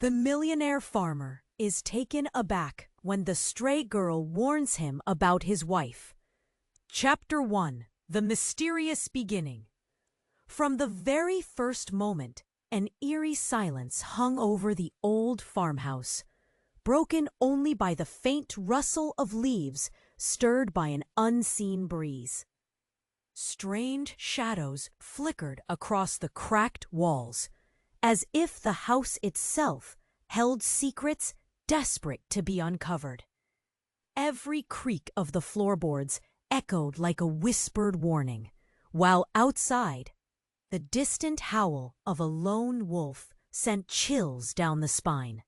The millionaire farmer is taken aback when the stray girl warns him about his wife. Chapter 1: The Mysterious Beginning. From the very first moment, an eerie silence hung over the old farmhouse, broken only by the faint rustle of leaves stirred by an unseen breeze. Strange shadows flickered across the cracked walls, as if the house itself held secrets desperate to be uncovered. Every creak of the floorboards echoed like a whispered warning, while outside, the distant howl of a lone wolf sent chills down the spine.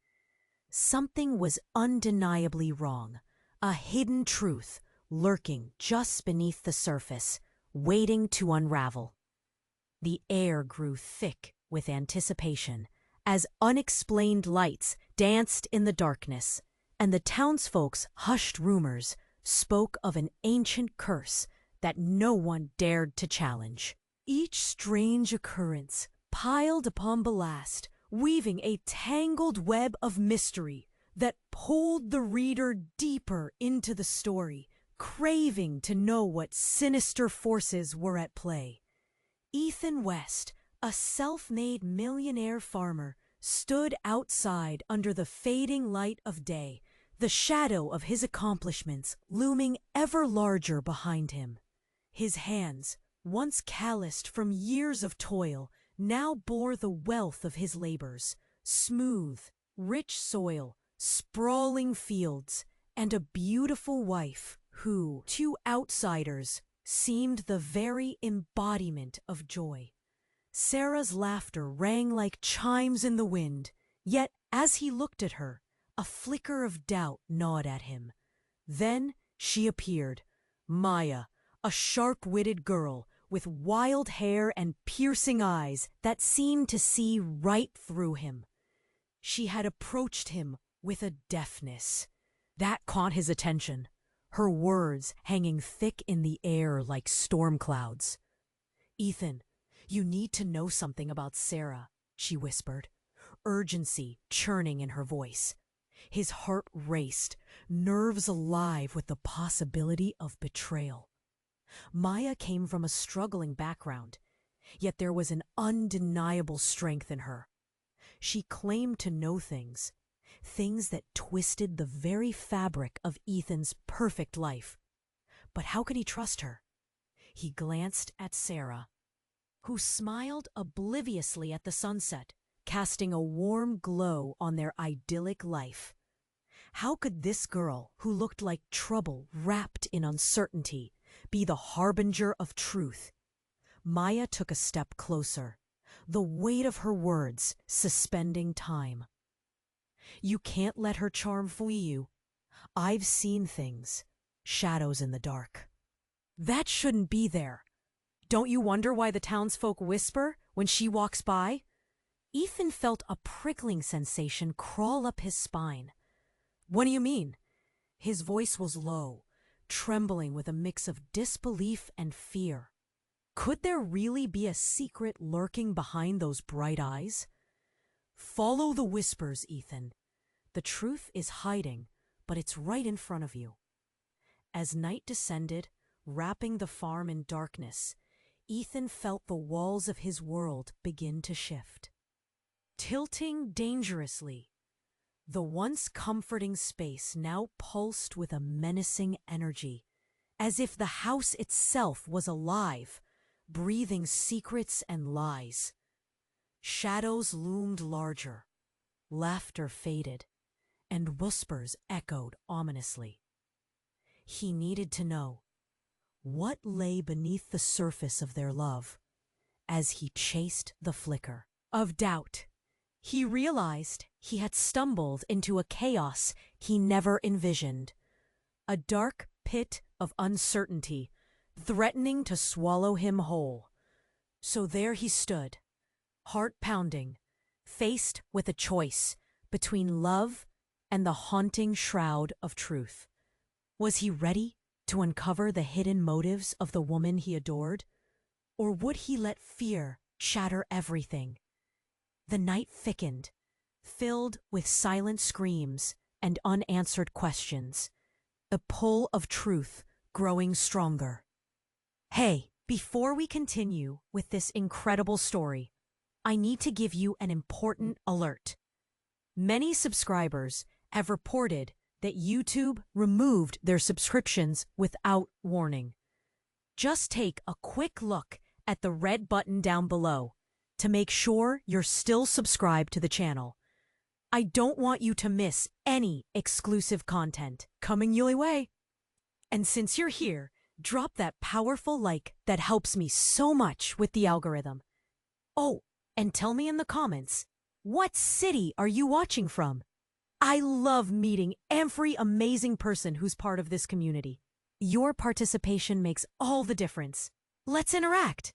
Something was undeniably wrong, a hidden truth lurking just beneath the surface, waiting to unravel. The air grew thick with anticipation as unexplained lights danced in the darkness, and the townsfolk's hushed rumors spoke of an ancient curse that no one dared to challenge. Each strange occurrence piled upon the last, weaving a tangled web of mystery that pulled the reader deeper into the story, craving to know what sinister forces were at play. Ethan West, a self-made millionaire farmer, stood outside under the fading light of day, the shadow of his accomplishments looming ever larger behind him. His hands, once calloused from years of toil, now bore the wealth of his labors: smooth, rich soil, sprawling fields, and a beautiful wife who, to outsiders, seemed the very embodiment of joy. Sarah's laughter rang like chimes in the wind, yet as he looked at her, a flicker of doubt gnawed at him. Then she appeared, Maya, a sharp-witted girl with wild hair and piercing eyes that seemed to see right through him. She had approached him with a deftness that caught his attention, her words hanging thick in the air like storm clouds. "Ethan, you need to know something about Sarah," she whispered, urgency churning in her voice. His heart raced, nerves alive with the possibility of betrayal. Maya came from a struggling background, yet there was an undeniable strength in her. She claimed to know things that twisted the very fabric of Ethan's perfect life. But how could he trust her? He glanced at Sarah, who smiled obliviously at the sunset, casting a warm glow on their idyllic life. How could this girl, who looked like trouble wrapped in uncertainty, be the harbinger of truth? Maya took a step closer, the weight of her words suspending time. "You can't let her charm fool you. I've seen things, shadows in the dark. That shouldn't be there. Don't you wonder why the townsfolk whisper when she walks by?" Ethan felt a prickling sensation crawl up his spine. "What do you mean?" His voice was low, trembling with a mix of disbelief and fear. Could there really be a secret lurking behind those bright eyes? "Follow the whispers, Ethan. The truth is hiding, but it's right in front of you." As night descended, wrapping the farm in darkness, Ethan felt the walls of his world begin to shift. Tilting dangerously, the once comforting space now pulsed with a menacing energy, as if the house itself was alive, breathing secrets and lies. Shadows loomed larger, laughter faded, and whispers echoed ominously. He needed to know what lay beneath the surface of their love. As he chased the flicker of doubt, he realized he had stumbled into a chaos he never envisioned, a dark pit of uncertainty threatening to swallow him whole. So there he stood, heart pounding, faced with a choice between love and the haunting shroud of truth. Was he ready to uncover the hidden motives of the woman he adored? Or would he let fear shatter everything? The night thickened, filled with silent screams and unanswered questions, the pull of truth growing stronger. Hey, before we continue with this incredible story, I need to give you an important alert. Many subscribers have reported that YouTube removed their subscriptions without warning. Just take a quick look at the red button down below to make sure you're still subscribed to the channel. I don't want you to miss any exclusive content coming your way. And since you're here, drop that powerful like that helps me so much with the algorithm. Oh, and tell me in the comments, what city are you watching from? I love meeting every amazing person who's part of this community. Your participation makes all the difference. Let's interact.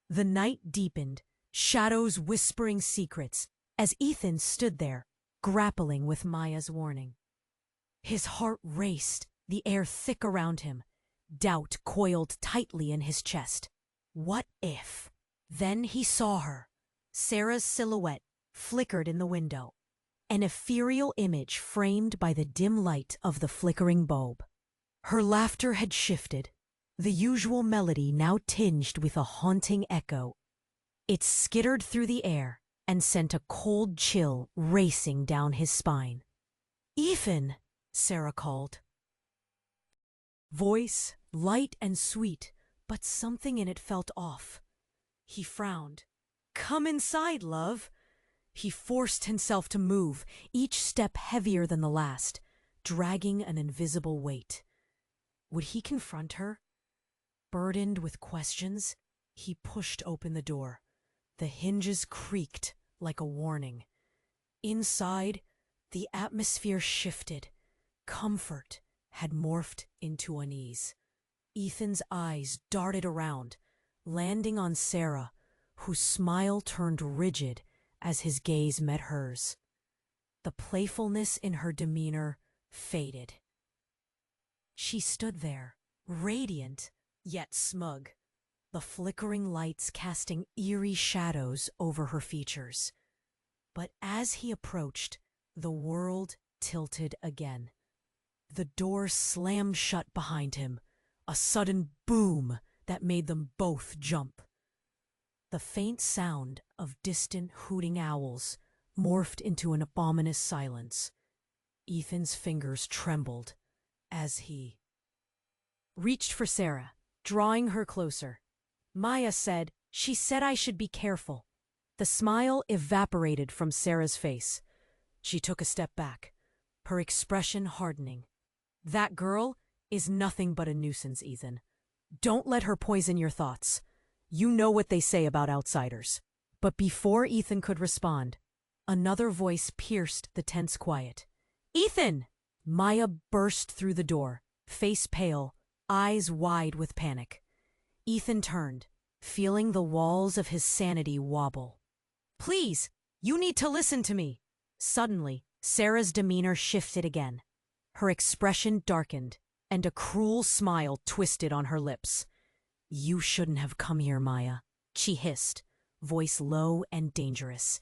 The night deepened, shadows whispering secrets, as Ethan stood there, grappling with Maya's warning. His heart raced, the air thick around him. Doubt coiled tightly in his chest. What if? Then he saw her. Sarah's silhouette flickered in the window, an ethereal image framed by the dim light of the flickering bulb. Her laughter had shifted, the usual melody now tinged with a haunting echo. It skittered through the air and sent a cold chill racing down his spine. "Ethan," Sarah called. Voice light and sweet, but something in it felt off. He frowned. "Come inside, love." He forced himself to move, each step heavier than the last, dragging an invisible weight. Would he confront her? Burdened with questions, he pushed open the door. The hinges creaked like a warning. Inside, the atmosphere shifted. Comfort had morphed into unease. Ethan's eyes darted around, landing on Sarah, whose smile turned rigid as his gaze met hers. The playfulness in her demeanor faded. She stood there, radiant yet smug, the flickering lights casting eerie shadows over her features. But as he approached, the world tilted again. The door slammed shut behind him, a sudden boom that made them both jump. The faint sound of distant hooting owls morphed into an ominous silence. Ethan's fingers trembled as he reached for Sarah, drawing her closer. Maya said, "She said I should be careful." The smile evaporated from Sarah's face. She took a step back, her expression hardening. "That girl is nothing but a nuisance, Ethan. Don't let her poison your thoughts. You know what they say about outsiders." But before Ethan could respond, another voice pierced the tense quiet. "Ethan!" Maya burst through the door, face pale, eyes wide with panic. Ethan turned, feeling the walls of his sanity wobble. "Please, you need to listen to me." Suddenly, Sarah's demeanor shifted again. Her expression darkened, and a cruel smile twisted on her lips. "You shouldn't have come here, Maya," she hissed, voice low and dangerous.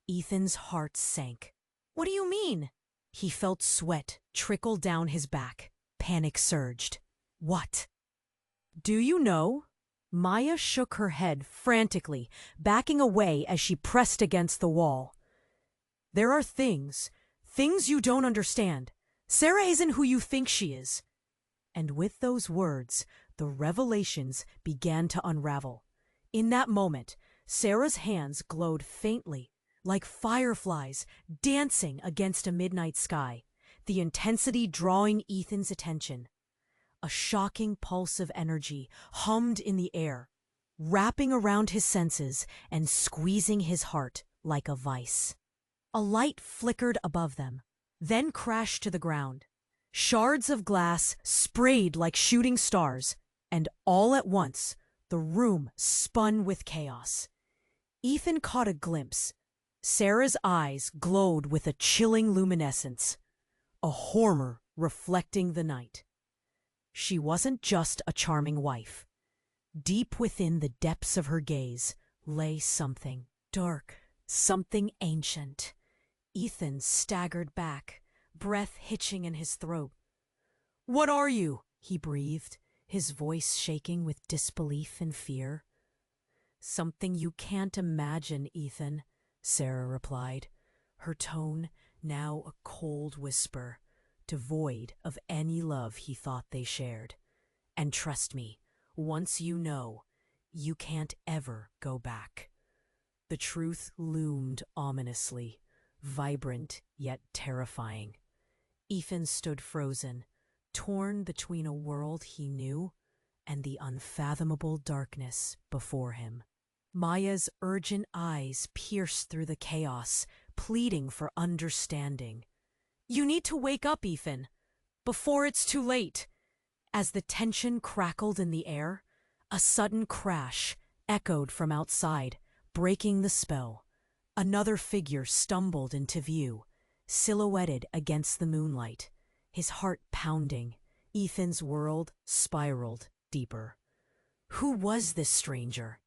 Ethan's heart sank. "What do you mean?" He felt sweat trickle down his back. Panic surged. "What?" "Do you know?" Maya shook her head frantically, backing away as she pressed against the wall. "There are things you don't understand. Sarah isn't who you think she is." And with those words, the revelations began to unravel. In that moment, Sarah's hands glowed faintly, like fireflies dancing against a midnight sky, the intensity drawing Ethan's attention. A shocking pulse of energy hummed in the air, wrapping around his senses and squeezing his heart like a vice. A light flickered above them, then crashed to the ground. Shards of glass sprayed like shooting stars, and all at once, the room spun with chaos. Ethan caught a glimpse. Sarah's eyes glowed with a chilling luminescence, a horror reflecting the night. She wasn't just a charming wife. Deep within the depths of her gaze lay something dark, something ancient. Ethan staggered back, breath hitching in his throat. "What are you?" he breathed, his voice shaking with disbelief and fear. "Something you can't imagine, Ethan," Sarah replied, her tone now a cold whisper, devoid of any love he thought they shared. "And trust me, once you know, you can't ever go back." The truth loomed ominously, vibrant yet terrifying. Ethan stood frozen, torn between a world he knew and the unfathomable darkness before him. Maya's urgent eyes pierced through the chaos, pleading for understanding. "You need to wake up, Ethan, before it's too late." As the tension crackled in the air, a sudden crash echoed from outside, breaking the spell. Another figure stumbled into view, silhouetted against the moonlight, his heart pounding. Ethan's world spiraled deeper. Who was this stranger?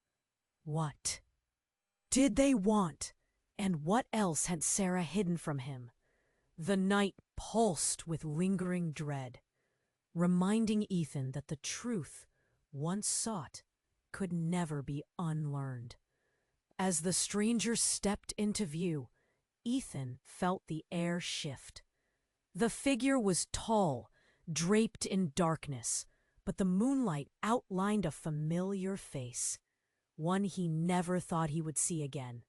What did they want? And what else had Sarah hidden from him? The night pulsed with lingering dread, reminding Ethan that the truth, once sought, could never be unlearned. As the stranger stepped into view, Ethan felt the air shift. The figure was tall, draped in darkness, but the moonlight outlined a familiar face, one he never thought he would see again.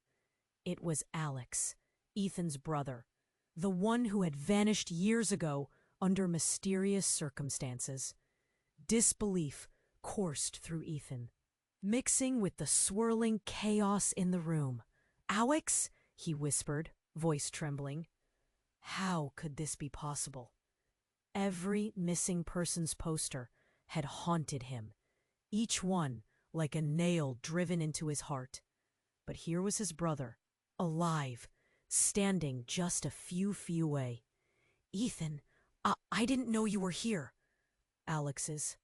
It was Alex, Ethan's brother, the one who had vanished years ago under mysterious circumstances. Disbelief coursed through Ethan, mixing with the swirling chaos in the room. "Alex?" he whispered, voice trembling. How could this be possible? Every missing persons poster had haunted him, each one like a nail driven into his heart. But here was his brother, alive, standing just a few feet away. "Ethan, I didn't know you were here." Alex's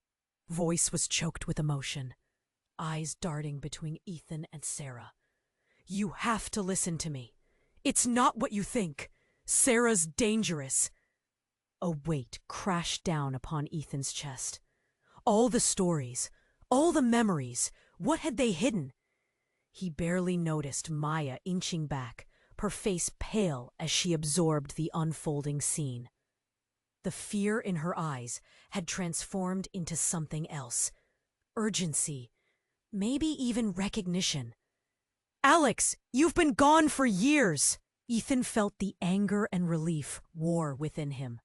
voice was choked with emotion, eyes darting between Ethan and Sarah. "You have to listen to me. It's not what you think. Sarah's dangerous." A weight crashed down upon Ethan's chest. All the stories, all the memories, what had they hidden? He barely noticed Maya inching back, her face pale as she absorbed the unfolding scene. The fear in her eyes had transformed into something else. Urgency, maybe even recognition. "Alex, you've been gone for years!" Ethan felt the anger and relief war within him.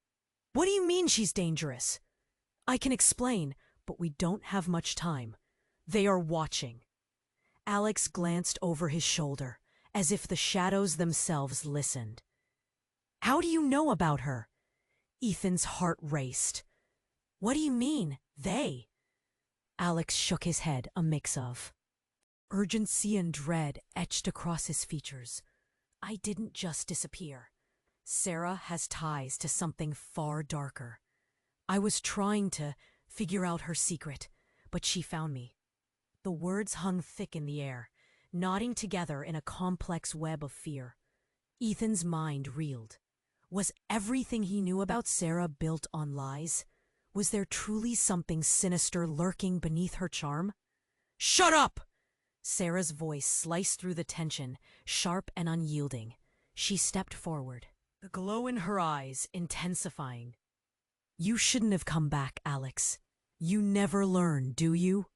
"What do you mean she's dangerous?" "I can explain, but we don't have much time. They are watching." Alex glanced over his shoulder, as if the shadows themselves listened. "How do you know about her?" Ethan's heart raced. "What do you mean, they?" Alex shook his head, a mix of urgency and dread etched across his features. "I didn't just disappear. Sarah has ties to something far darker. I was trying to figure out her secret, but she found me." The words hung thick in the air, knotting together in a complex web of fear. Ethan's mind reeled. Was everything he knew about Sarah built on lies? Was there truly something sinister lurking beneath her charm? "Shut up!" Sarah's voice sliced through the tension, sharp and unyielding. She stepped forward, the glow in her eyes intensifying. "You shouldn't have come back, Alex. You never learn, do you?"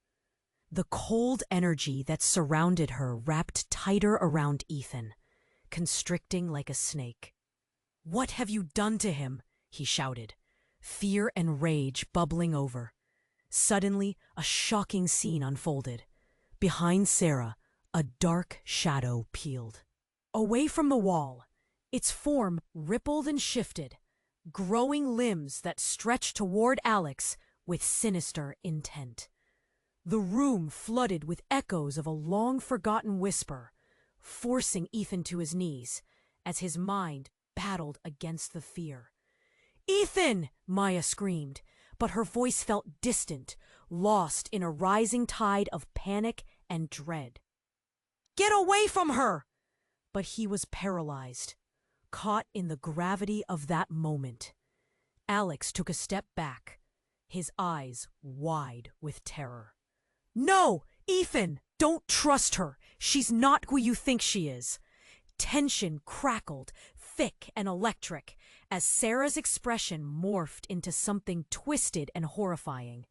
The cold energy that surrounded her wrapped tighter around Ethan, constricting like a snake. "What have you done to him?" he shouted, fear and rage bubbling over. Suddenly, a shocking scene unfolded. Behind Sarah, a dark shadow peeled away from the wall. Its form rippled and shifted, growing limbs that stretched toward Alex with sinister intent. The room flooded with echoes of a long-forgotten whisper, forcing Ethan to his knees as his mind battled against the fear. "Ethan!" Maya screamed, but her voice felt distant, lost in a rising tide of panic and dread. "Get away from her!" But he was paralyzed. caught in the gravity of that moment. Alex took a step back, his eyes wide with terror. "No, Ethan! Don't trust her! She's not who you think she is!" Tension crackled, thick and electric, as Sarah's expression morphed into something twisted and horrifying.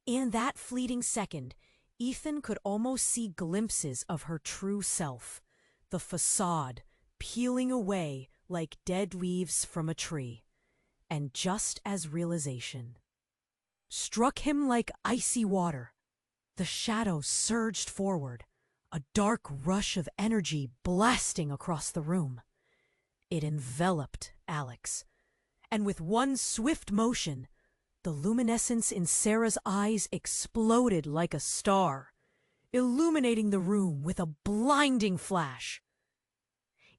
In that fleeting second, Ethan could almost see glimpses of her true self, the facade peeling away like dead leaves from a tree. And just as realization struck him like icy water, the shadow surged forward, a dark rush of energy blasting across the room. It enveloped Alex, and with one swift motion, the luminescence in Sarah's eyes exploded like a star, illuminating the room with a blinding flash.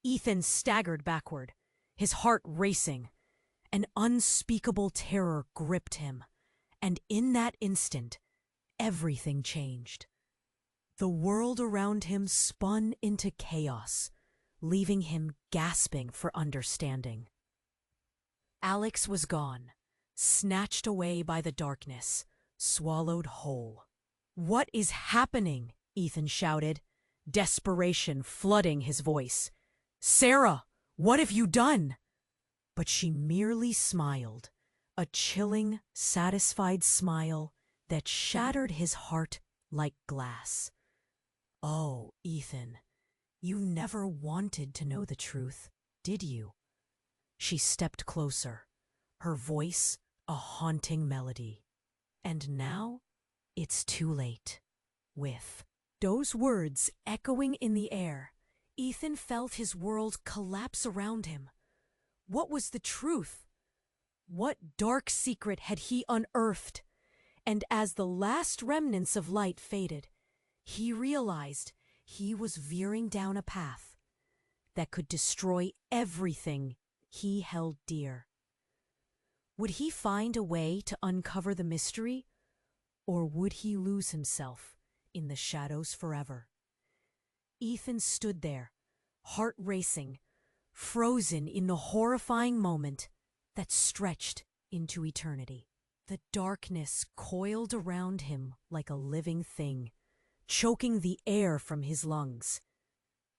Ethan staggered backward, his heart racing. An unspeakable terror gripped him, and in that instant, everything changed. The world around him spun into chaos, leaving him gasping for understanding. Alex was gone, snatched away by the darkness, swallowed whole. "What is happening?" Ethan shouted, desperation flooding his voice. "Sarah, what have you done?" But she merely smiled, a chilling, satisfied smile that shattered his heart like glass. "Oh, Ethan, you never wanted to know the truth, did you?" She stepped closer, her voice a haunting melody. "And now it's too late." With those words echoing in the air, Ethan felt his world collapse around him. What was the truth? What dark secret had he unearthed? And as the last remnants of light faded, he realized he was veering down a path that could destroy everything he held dear. Would he find a way to uncover the mystery, or would he lose himself in the shadows forever? Ethan stood there, heart racing, frozen in the horrifying moment that stretched into eternity. The darkness coiled around him like a living thing, choking the air from his lungs.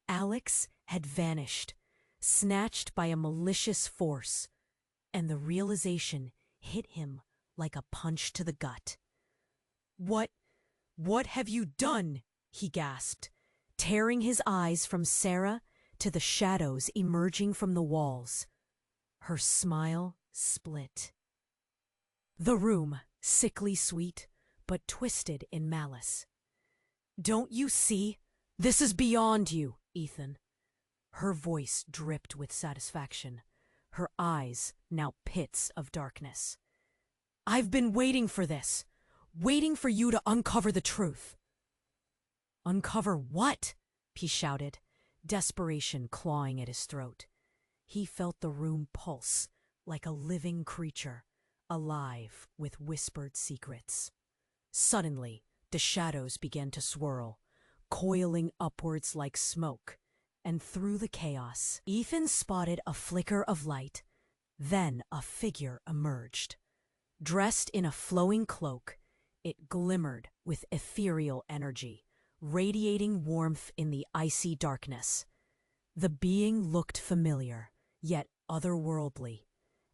Alex had vanished, snatched by a malicious force, and the realization hit him like a punch to the gut. What have you done?" he gasped, tearing his eyes from Sarah to the shadows emerging from the walls. Her smile split. The room, sickly sweet, but twisted in malice. "Don't you see? This is beyond you, Ethan." Her voice dripped with satisfaction, her eyes now pits of darkness. "I've been waiting for this, waiting for you to uncover the truth." "Uncover what?" he shouted, desperation clawing at his throat. He felt the room pulse like a living creature, alive with whispered secrets. Suddenly, the shadows began to swirl, coiling upwards like smoke, and through the chaos, Ethan spotted a flicker of light. Then a figure emerged. Dressed in a flowing cloak, it glimmered with ethereal energy, radiating warmth in the icy darkness. The being looked familiar, yet otherworldly,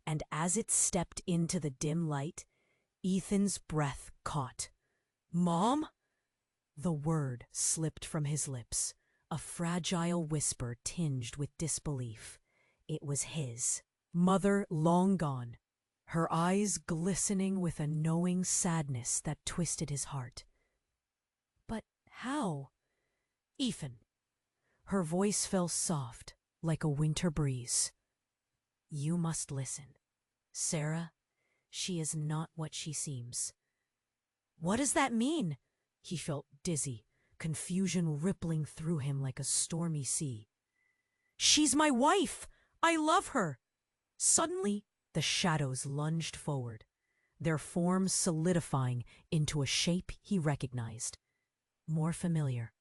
and as it stepped into the dim light, Ethan's breath caught. "Mom?" The word slipped from his lips, a fragile whisper tinged with disbelief. It was his mother, long gone, her eyes glistening with a knowing sadness that twisted his heart. "But how?" "Ethan." Her voice fell soft, like a winter breeze. "You must listen. Sarah, she is not what she seems." "What does that mean?" He felt dizzy, confusion rippling through him like a stormy sea. "She's my wife! I love her!" Suddenly, the shadows lunged forward, their forms solidifying into a shape he recognized. More familiar.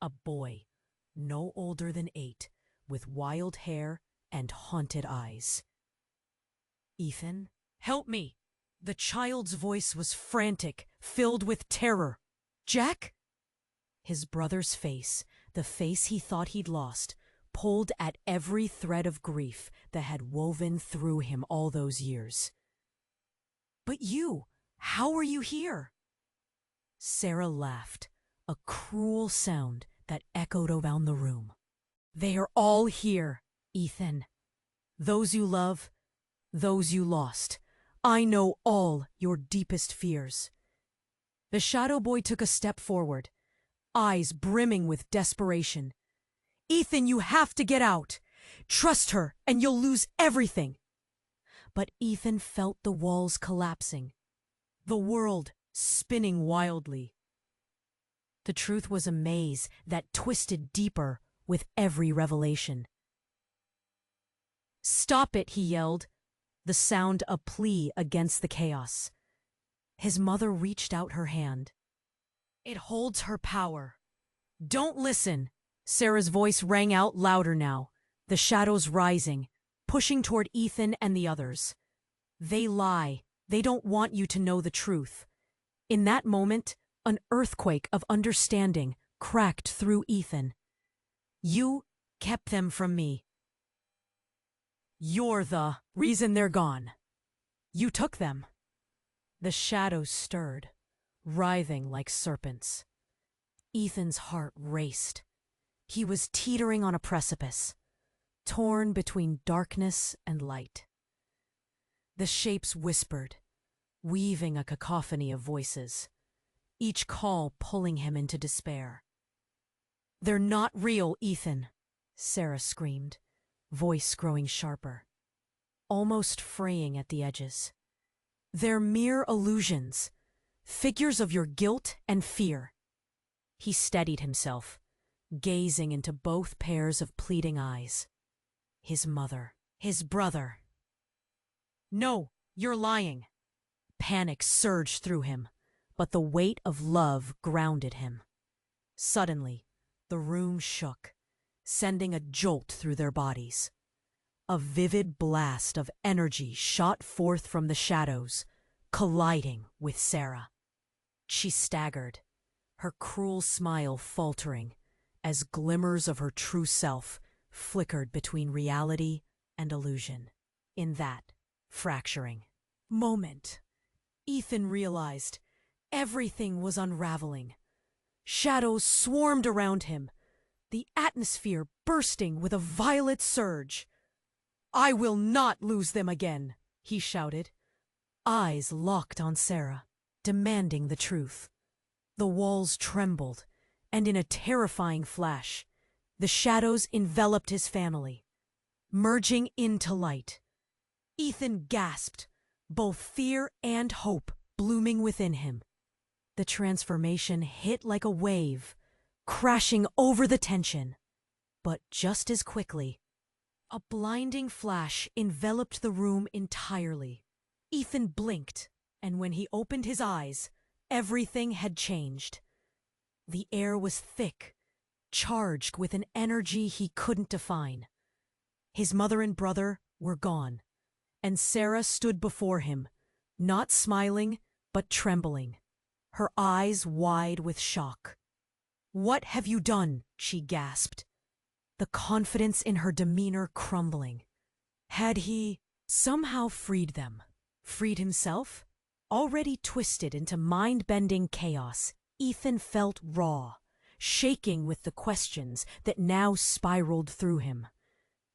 A boy, no older than 8, with wild hair and haunted eyes. "Ethan, help me!" The child's voice was frantic, filled with terror. "Jack?" His brother's face, the face he thought he'd lost, pulled at every thread of grief that had woven through him all those years. "But you, how are you here?" Sarah laughed, a cruel sound that echoed around the room. "They are all here, Ethan. Those you love, those you lost. I know all your deepest fears." The shadow boy took a step forward, eyes brimming with desperation. "Ethan, you have to get out. Trust her, and you'll lose everything." But Ethan felt the walls collapsing, the world spinning wildly. The truth was a maze that twisted deeper with every revelation. "Stop it," he yelled, the sound a plea against the chaos. His mother reached out her hand. "It holds her power. Don't listen." Sarah's voice rang out louder now, the shadows rising, pushing toward Ethan and the others. "They lie. They don't want you to know the truth." In that moment, an earthquake of understanding cracked through Ethan. "You kept them from me. You're the reason they're gone. You took them." The shadows stirred, writhing like serpents. Ethan's heart raced. He was teetering on a precipice, torn between darkness and light. The shapes whispered, weaving a cacophony of voices, each call pulling him into despair. "They're not real, Ethan," Sarah screamed, voice growing sharper, almost fraying at the edges. "They're mere illusions, figures of your guilt and fear." He steadied himself, gazing into both pairs of pleading eyes. His mother, his brother. "No, you're lying." Panic surged through him, but the weight of love grounded him. Suddenly, the room shook, sending a jolt through their bodies. A vivid blast of energy shot forth from the shadows, colliding with Sarah. She staggered, her cruel smile faltering, as glimmers of her true self flickered between reality and illusion. In that fracturing moment, Ethan realized everything was unraveling. Shadows swarmed around him, the atmosphere bursting with a violet surge. "I will not lose them again," he shouted, eyes locked on Sarah, demanding the truth. The walls trembled, and in a terrifying flash, the shadows enveloped his family, merging into light. Ethan gasped, both fear and hope blooming within him. The transformation hit like a wave, crashing over the tension. But just as quickly, a blinding flash enveloped the room entirely. Ethan blinked, and when he opened his eyes, everything had changed. The air was thick, charged with an energy he couldn't define. His mother and brother were gone, and Sarah stood before him, not smiling, but trembling, her eyes wide with shock. "What have you done?" she gasped, the confidence in her demeanor crumbling. Had he somehow freed them? Freed himself? Already twisted into mind-bending chaos, Ethan felt raw, shaking with the questions that now spiraled through him.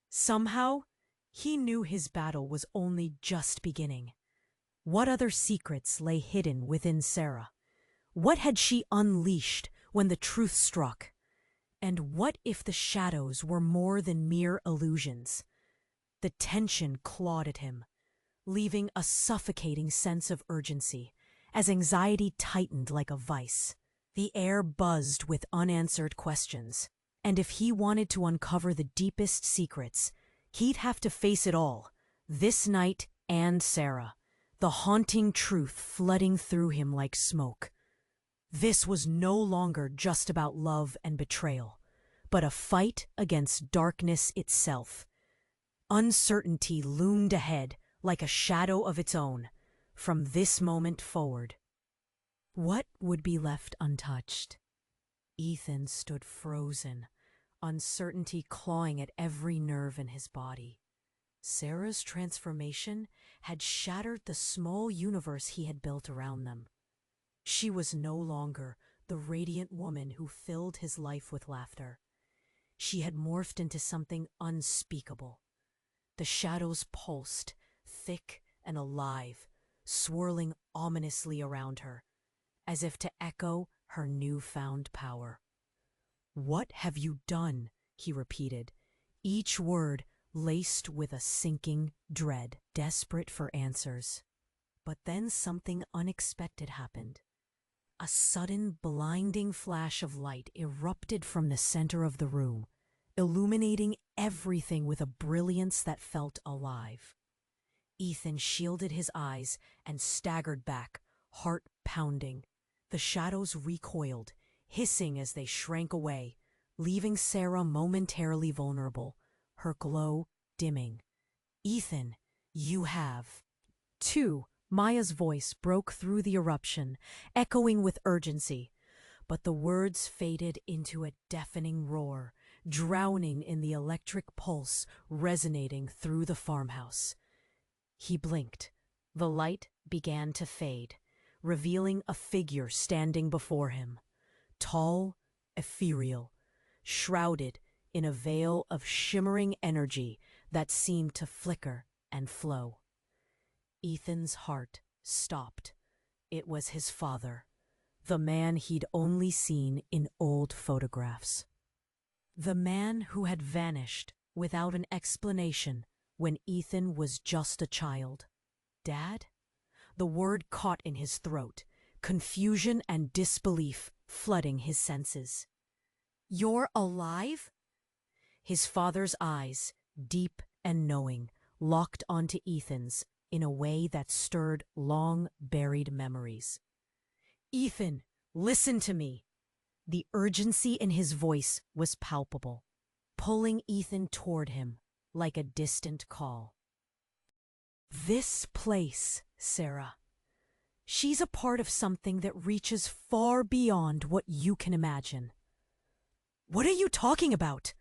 Somehow, he knew his battle was only just beginning. What other secrets lay hidden within Sarah? What had she unleashed when the truth struck? And what if the shadows were more than mere illusions? The tension clawed at him, leaving a suffocating sense of urgency as anxiety tightened like a vice. The air buzzed with unanswered questions, and if he wanted to uncover the deepest secrets, he'd have to face it all, this night and Sarah, the haunting truth flooding through him like smoke. This was no longer just about love and betrayal, but a fight against darkness itself. Uncertainty loomed ahead like a shadow of its own. From this moment forward, what would be left untouched? Ethan stood frozen, uncertainty clawing at every nerve in his body. Sarah's transformation had shattered the small universe he had built around them. She was no longer the radiant woman who filled his life with laughter. She had morphed into something unspeakable. The shadows pulsed, thick and alive, swirling ominously around her, as if to echo her newfound power. "What have you done?" he repeated, each word laced with a sinking dread, desperate for answers. But then something unexpected happened. A sudden, blinding flash of light erupted from the center of the room, illuminating everything with a brilliance that felt alive. Ethan shielded his eyes and staggered back, heart pounding. The shadows recoiled, hissing as they shrank away, leaving Sarah momentarily vulnerable, her glow dimming. "Ethan, you have..." "Two." Maya's voice broke through the eruption, echoing with urgency, but the words faded into a deafening roar, drowning in the electric pulse resonating through the farmhouse. He blinked. The light began to fade, revealing a figure standing before him. Tall, ethereal, shrouded in a veil of shimmering energy that seemed to flicker and flow. Ethan's heart stopped. It was his father, the man he'd only seen in old photographs. The man who had vanished without an explanation when Ethan was just a child. Dad? The word caught in his throat, confusion and disbelief flooding his senses. "You're alive?" His father's eyes, deep and knowing, locked onto Ethan's in a way that stirred long-buried memories. "Ethan, listen to me." The urgency in his voice was palpable, pulling Ethan toward him like a distant call. "This place, Sarah. She's a part of something that reaches far beyond what you can imagine." "What are you talking about?"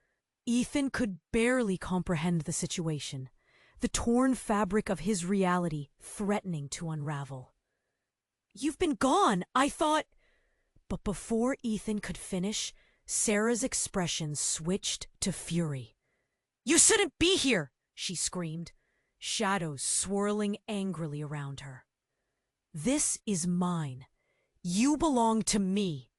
Ethan could barely comprehend the situation, the torn fabric of his reality threatening to unravel. "You've been gone, I thought..." But before Ethan could finish, Sarah's expression switched to fury. "You shouldn't be here!" she screamed, shadows swirling angrily around her. "This is mine. You belong to me."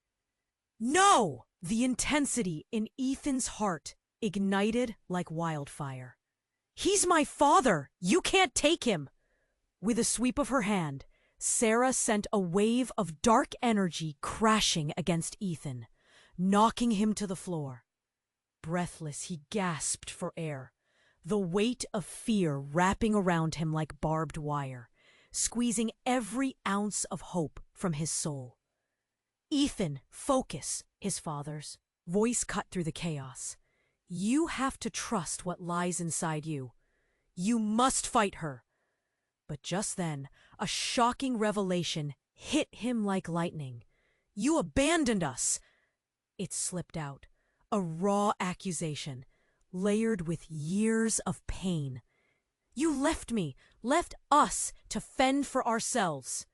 "No!" The intensity in Ethan's heart ignited like wildfire. "He's my father! You can't take him!" With a sweep of her hand, Sarah sent a wave of dark energy crashing against Ethan, knocking him to the floor. Breathless, he gasped for air, the weight of fear wrapping around him like barbed wire, squeezing every ounce of hope from his soul. "Ethan, focus," his father's voice cut through the chaos. "You have to trust what lies inside you. You must fight her." But just then, a shocking revelation hit him like lightning. "You abandoned us!" It slipped out, a raw accusation, layered with years of pain. "You left me, left us to fend for ourselves."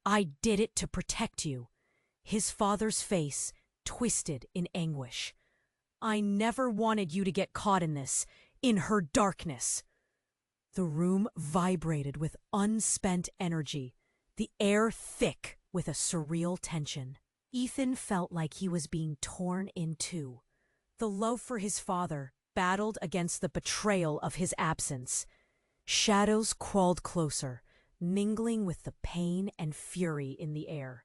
"I did it to protect you." His father's face twisted in anguish. "I never wanted you to get caught in this, in her darkness." The room vibrated with unspent energy, the air thick with a surreal tension. Ethan felt like he was being torn in two. The love for his father battled against the betrayal of his absence. Shadows crawled closer, mingling with the pain and fury in the air.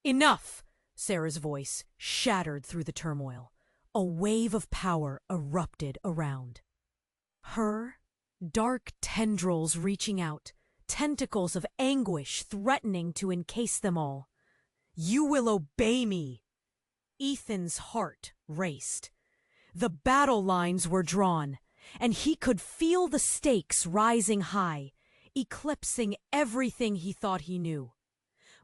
"Enough!" Sarah's voice shattered through the turmoil. A wave of power erupted around her, dark tendrils reaching out, tentacles of anguish threatening to encase them all. "You will obey me!" Ethan's heart raced. The battle lines were drawn, and he could feel the stakes rising high, eclipsing everything he thought he knew.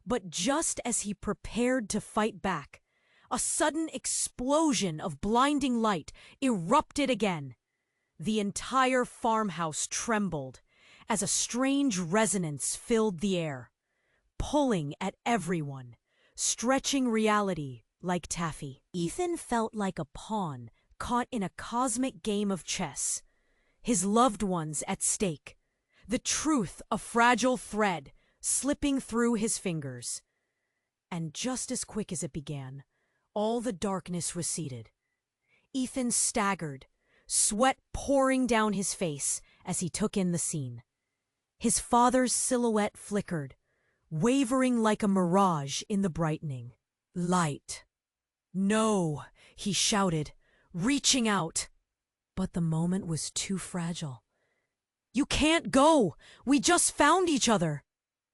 But just as he prepared to fight back, a sudden explosion of blinding light erupted again. The entire farmhouse trembled as a strange resonance filled the air, pulling at everyone, stretching reality like taffy. Ethan felt like a pawn caught in a cosmic game of chess, his loved ones at stake, the truth a fragile thread slipping through his fingers. And just as quick as it began, all the darkness receded. Ethan staggered, sweat pouring down his face as he took in the scene. His father's silhouette flickered, wavering like a mirage in the brightening light. "No," he shouted, reaching out. But the moment was too fragile. "You can't go! We just found each other!"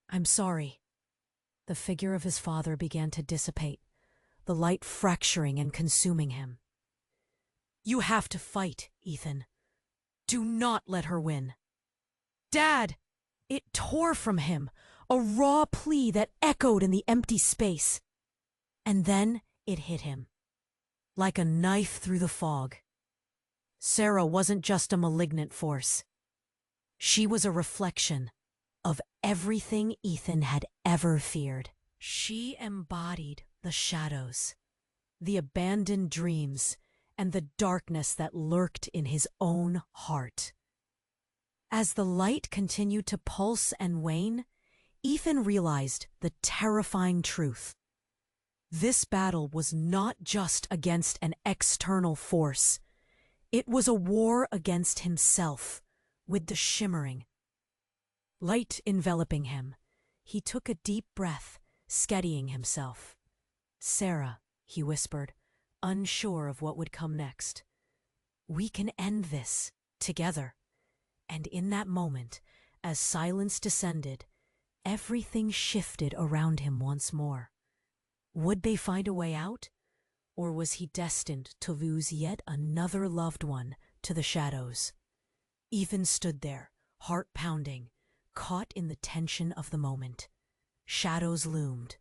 "I'm sorry." The figure of his father began to dissipate, the light fracturing and consuming him. "You have to fight, Ethan. Do not let her win." "Dad!" It tore from him, a raw plea that echoed in the empty space. And then it hit him, like a knife through the fog. Sarah wasn't just a malignant force. She was a reflection of everything Ethan had ever feared. She embodied the shadows, the abandoned dreams, and the darkness that lurked in his own heart. As the light continued to pulse and wane, Ethan realized the terrifying truth. This battle was not just against an external force. It was a war against himself, with the shimmering light enveloping him. He took a deep breath, steadying himself. "Sarah," he whispered, unsure of what would come next. "We can end this together." And in that moment, as silence descended, everything shifted around him once more. Would they find a way out? Or was he destined to lose yet another loved one to the shadows? Ethan stood there, heart pounding, caught in the tension of the moment. Shadows loomed,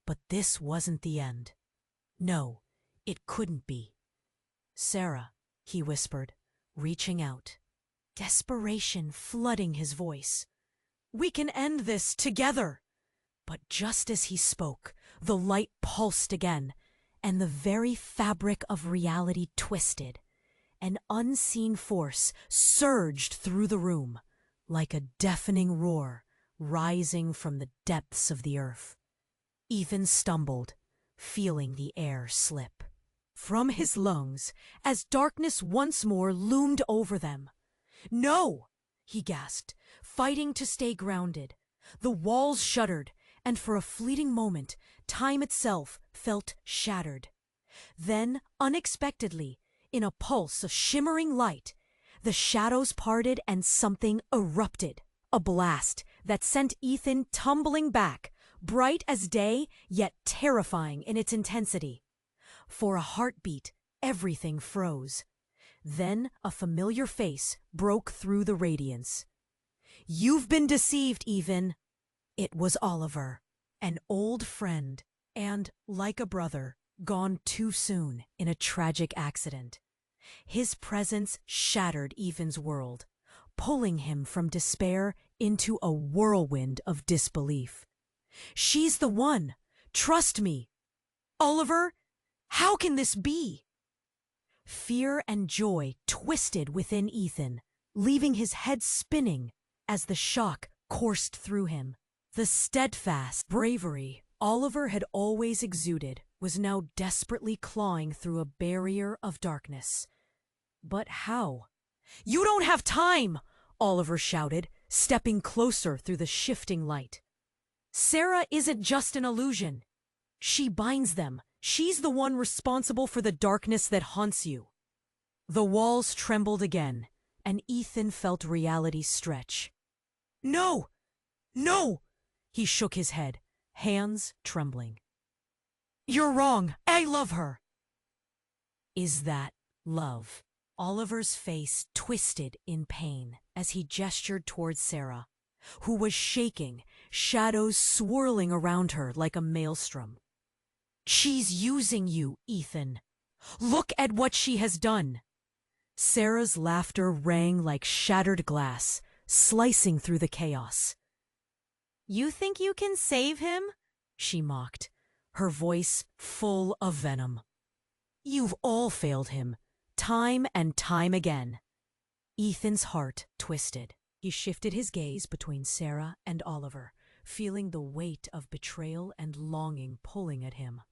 but this wasn't the end. No, it couldn't be. "Sarah," he whispered, reaching out, desperation flooding his voice. "We can end this together." But just as he spoke, the light pulsed again, and the very fabric of reality twisted. An unseen force surged through the room, like a deafening roar rising from the depths of the earth. Ethan stumbled, feeling the air slip from his lungs as darkness once more loomed over them. "No!" he gasped, fighting to stay grounded. The walls shuddered, and for a fleeting moment, time itself felt shattered. Then, unexpectedly, in a pulse of shimmering light, the shadows parted and something erupted. A blast that sent Ethan tumbling back, bright as day, yet terrifying in its intensity. For a heartbeat, everything froze. Then a familiar face broke through the radiance. "You've been deceived, Ethan." It was Oliver, an old friend, and, like a brother, gone too soon in a tragic accident. His presence shattered Ethan's world, pulling him from despair into a whirlwind of disbelief. "She's the one. Trust me." "Oliver, how can this be?" Fear and joy twisted within Ethan, leaving his head spinning as the shock coursed through him. The steadfast bravery Oliver had always exuded was now desperately clawing through a barrier of darkness. But how? "You don't have time!" Oliver shouted, stepping closer through the shifting light. "Sarah isn't just an illusion. She binds them. She's the one responsible for the darkness that haunts you." The walls trembled again, and Ethan felt reality stretch. "No! No!" He shook his head, hands trembling. "You're wrong. I love her." Is that love? Oliver's face twisted in pain as he gestured towards Sarah, who was shaking, shadows swirling around her like a maelstrom. "She's using you, Ethan. Look at what she has done." Sarah's laughter rang like shattered glass, slicing through the chaos. "You think you can save him?" she mocked, her voice full of venom. "You've all failed him, time and time again." Ethan's heart twisted. He shifted his gaze between Sarah and Oliver, feeling the weight of betrayal and longing pulling at him.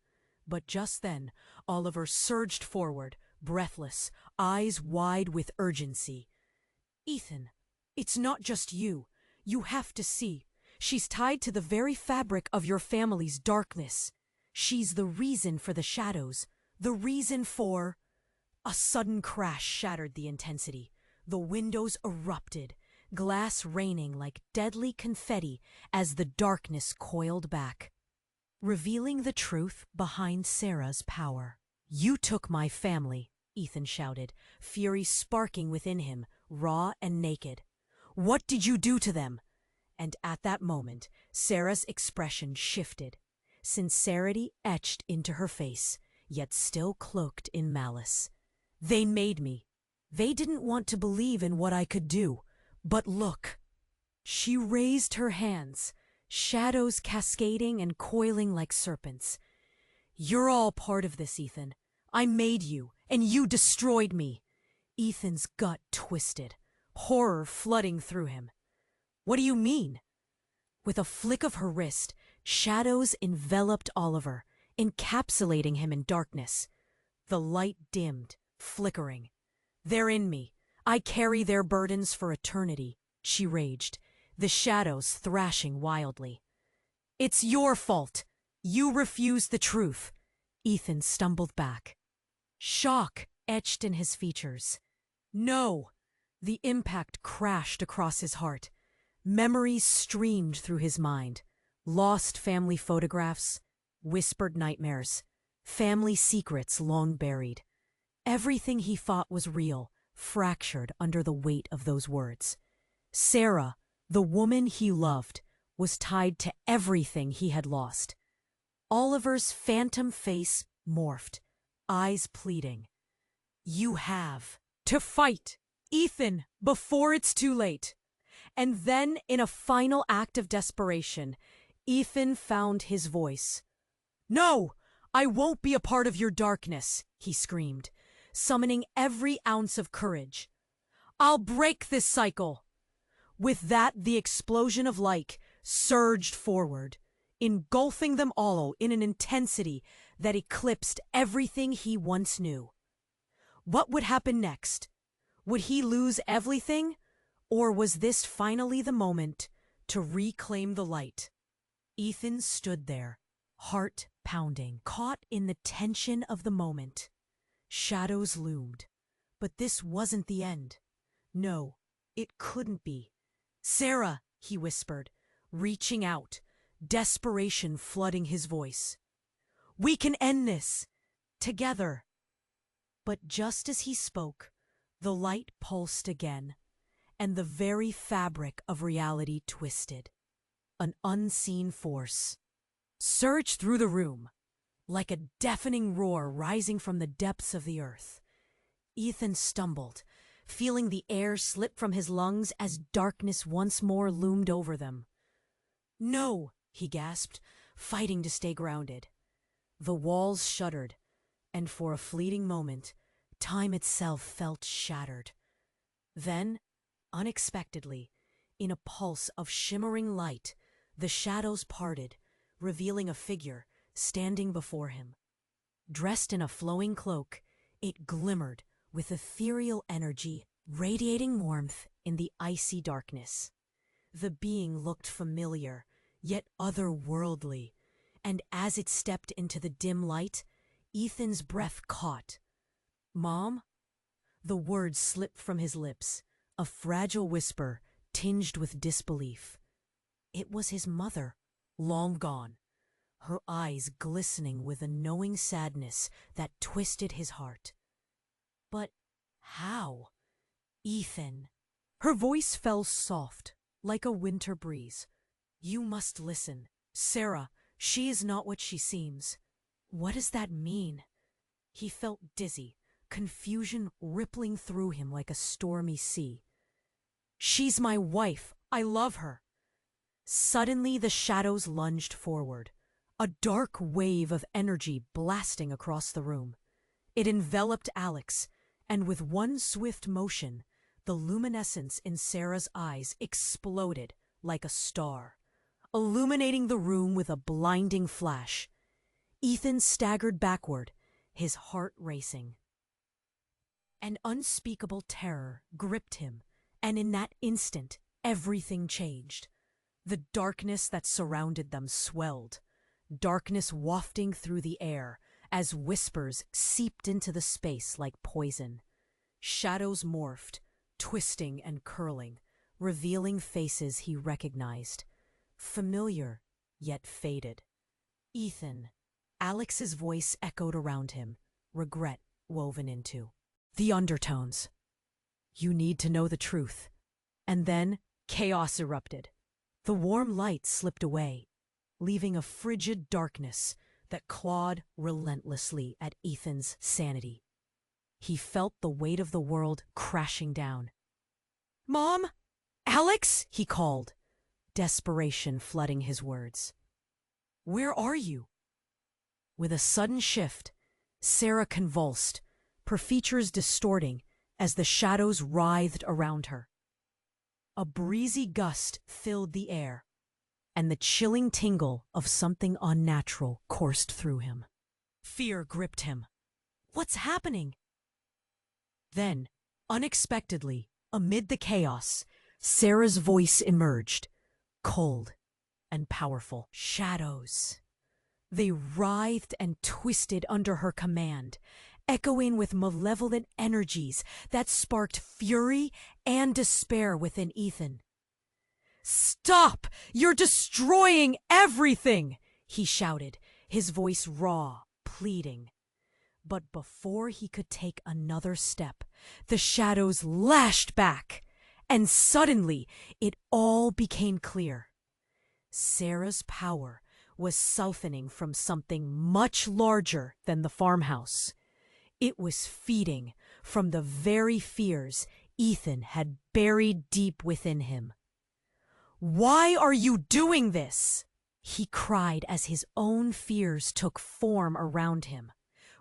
But just then, Oliver surged forward, breathless, eyes wide with urgency. "Ethan, it's not just you. You have to see. She's tied to the very fabric of your family's darkness. She's the reason for the shadows, the reason for—" A sudden crash shattered the intensity. The windows erupted, glass raining like deadly confetti as the darkness coiled back, revealing the truth behind Sarah's power. "You took my family," Ethan shouted, fury sparking within him, raw and naked. "What did you do to them?" And at that moment, Sarah's expression shifted. Sincerity etched into her face, yet still cloaked in malice. "They made me. They didn't want to believe in what I could do. But look." She raised her hands, shadows cascading and coiling like serpents. "You're all part of this, Ethan. I made you, and you destroyed me." Ethan's gut twisted, horror flooding through him. "What do you mean?" With a flick of her wrist, shadows enveloped Oliver, encapsulating him in darkness. The light dimmed, flickering. "They're in me. I carry their burdens for eternity," she raged, the shadows thrashing wildly. "It's your fault. You refused the truth." Ethan stumbled back. Shock etched in his features. "No!" The impact crashed across his heart. Memories streamed through his mind. Lost family photographs, whispered nightmares, family secrets long buried. Everything he thought was real fractured under the weight of those words. Sarah, the woman he loved, was tied to everything he had lost. Oliver's phantom face morphed, eyes pleading. "You have to fight, Ethan, before it's too late." And then, in a final act of desperation, Ethan found his voice. "No, I won't be a part of your darkness," he screamed, summoning every ounce of courage. "I'll break this cycle." With that, the explosion of light surged forward, engulfing them all in an intensity that eclipsed everything he once knew. What would happen next? Would he lose everything? Or was this finally the moment to reclaim the light? Ethan stood there, heart pounding, caught in the tension of the moment. Shadows loomed. But this wasn't the end. No, it couldn't be. "Sarah," he whispered, reaching out, desperation flooding his voice. "We can end this. Together." But just as he spoke, the light pulsed again, and the very fabric of reality twisted. An unseen force surged through the room, like a deafening roar rising from the depths of the earth. Ethan stumbled, feeling the air slip from his lungs as darkness once more loomed over them. "No," he gasped, fighting to stay grounded. The walls shuddered, and for a fleeting moment, time itself felt shattered. Then, unexpectedly, in a pulse of shimmering light, the shadows parted, revealing a figure standing before him. Dressed in a flowing cloak, it glimmered with ethereal energy, radiating warmth in the icy darkness. The being looked familiar, yet otherworldly, and as it stepped into the dim light, Ethan's breath caught. "Mom?" The words slipped from his lips, a fragile whisper tinged with disbelief. It was his mother, long gone, her eyes glistening with a knowing sadness that twisted his heart. But How? Ethan. Her voice fell soft, like a winter breeze. You must listen. Sarah, she is not what she seems. What does that mean? He felt dizzy, confusion rippling through him like a stormy sea. She's my wife. I love her. Suddenly the shadows lunged forward, a dark wave of energy blasting across the room. It enveloped Alex, and with one swift motion, the luminescence in Sarah's eyes exploded like a star, illuminating the room with a blinding flash. Ethan staggered backward, his heart racing. An unspeakable terror gripped him, and in that instant, everything changed. The darkness that surrounded them swelled, darkness wafting through the air as whispers seeped into the space like poison. Shadows morphed, twisting and curling, revealing faces he recognized. Familiar, yet faded. Ethan. Alex's voice echoed around him, regret woven into the undertones. You need to know the truth. And then chaos erupted. The warm light slipped away, leaving a frigid darkness that clawed relentlessly at Ethan's sanity. He felt the weight of the world crashing down. Mom? Alex? He called, desperation flooding his words. Where are you? With a sudden shift, Sarah convulsed, her features distorting as the shadows writhed around her. A breezy gust filled the air, and the chilling tingle of something unnatural coursed through him. Fear gripped him. What's happening? Then, unexpectedly, amid the chaos, Sarah's voice emerged, cold and powerful. Shadows. They writhed and twisted under her command, echoing with malevolent energies that sparked fury and despair within Ethan. Stop! You're destroying everything! He shouted, his voice raw, pleading. But before he could take another step, the shadows lashed back, and suddenly it all became clear. Sarah's power was siphoning from something much larger than the farmhouse. It was feeding from the very fears Ethan had buried deep within him. Why are you doing this? He cried as his own fears took form around him.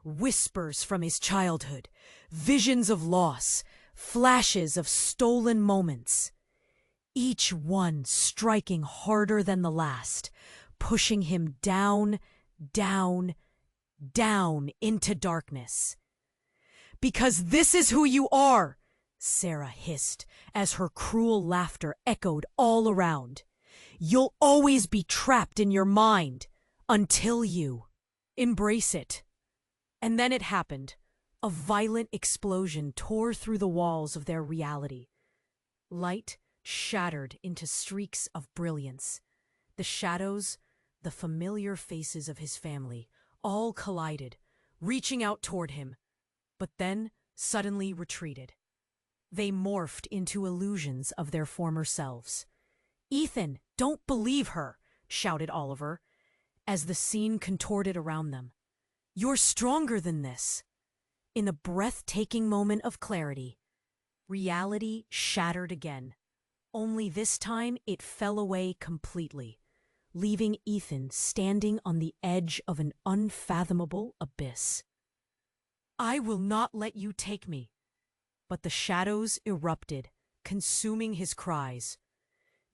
Whispers from his childhood, visions of loss, flashes of stolen moments. Each one striking harder than the last, pushing him down, down, down into darkness. Because this is who you are, Sarah hissed as her cruel laughter echoed all around. You'll always be trapped in your mind until you embrace it. And then it happened. A violent explosion tore through the walls of their reality. Light shattered into streaks of brilliance. The shadows, the familiar faces of his family, all collided, reaching out toward him, but then suddenly retreated. They morphed into illusions of their former selves. Ethan, don't believe her, shouted Oliver, as the scene contorted around them. You're stronger than this. In a breathtaking moment of clarity, reality shattered again. Only this time it fell away completely, leaving Ethan standing on the edge of an unfathomable abyss. I will not let you take me. But the shadows erupted, consuming his cries.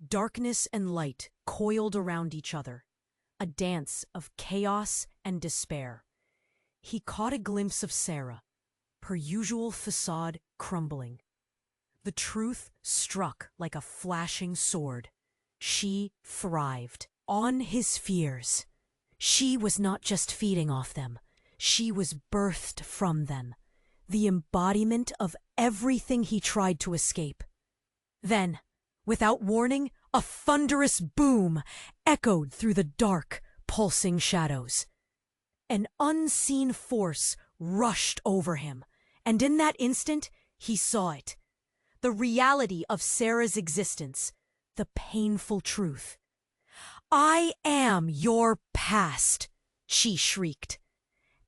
Darkness and light coiled around each other, a dance of chaos and despair. He caught a glimpse of Sarah, her usual facade crumbling. The truth struck like a flashing sword. She thrived on his fears. She was not just feeding off them. She was birthed from them, the embodiment of everything he tried to escape. Then, without warning, a thunderous boom echoed through the dark, pulsing shadows. An unseen force rushed over him, and in that instant, he saw it. The reality of Sarah's existence. The painful truth. "I am your past," she shrieked.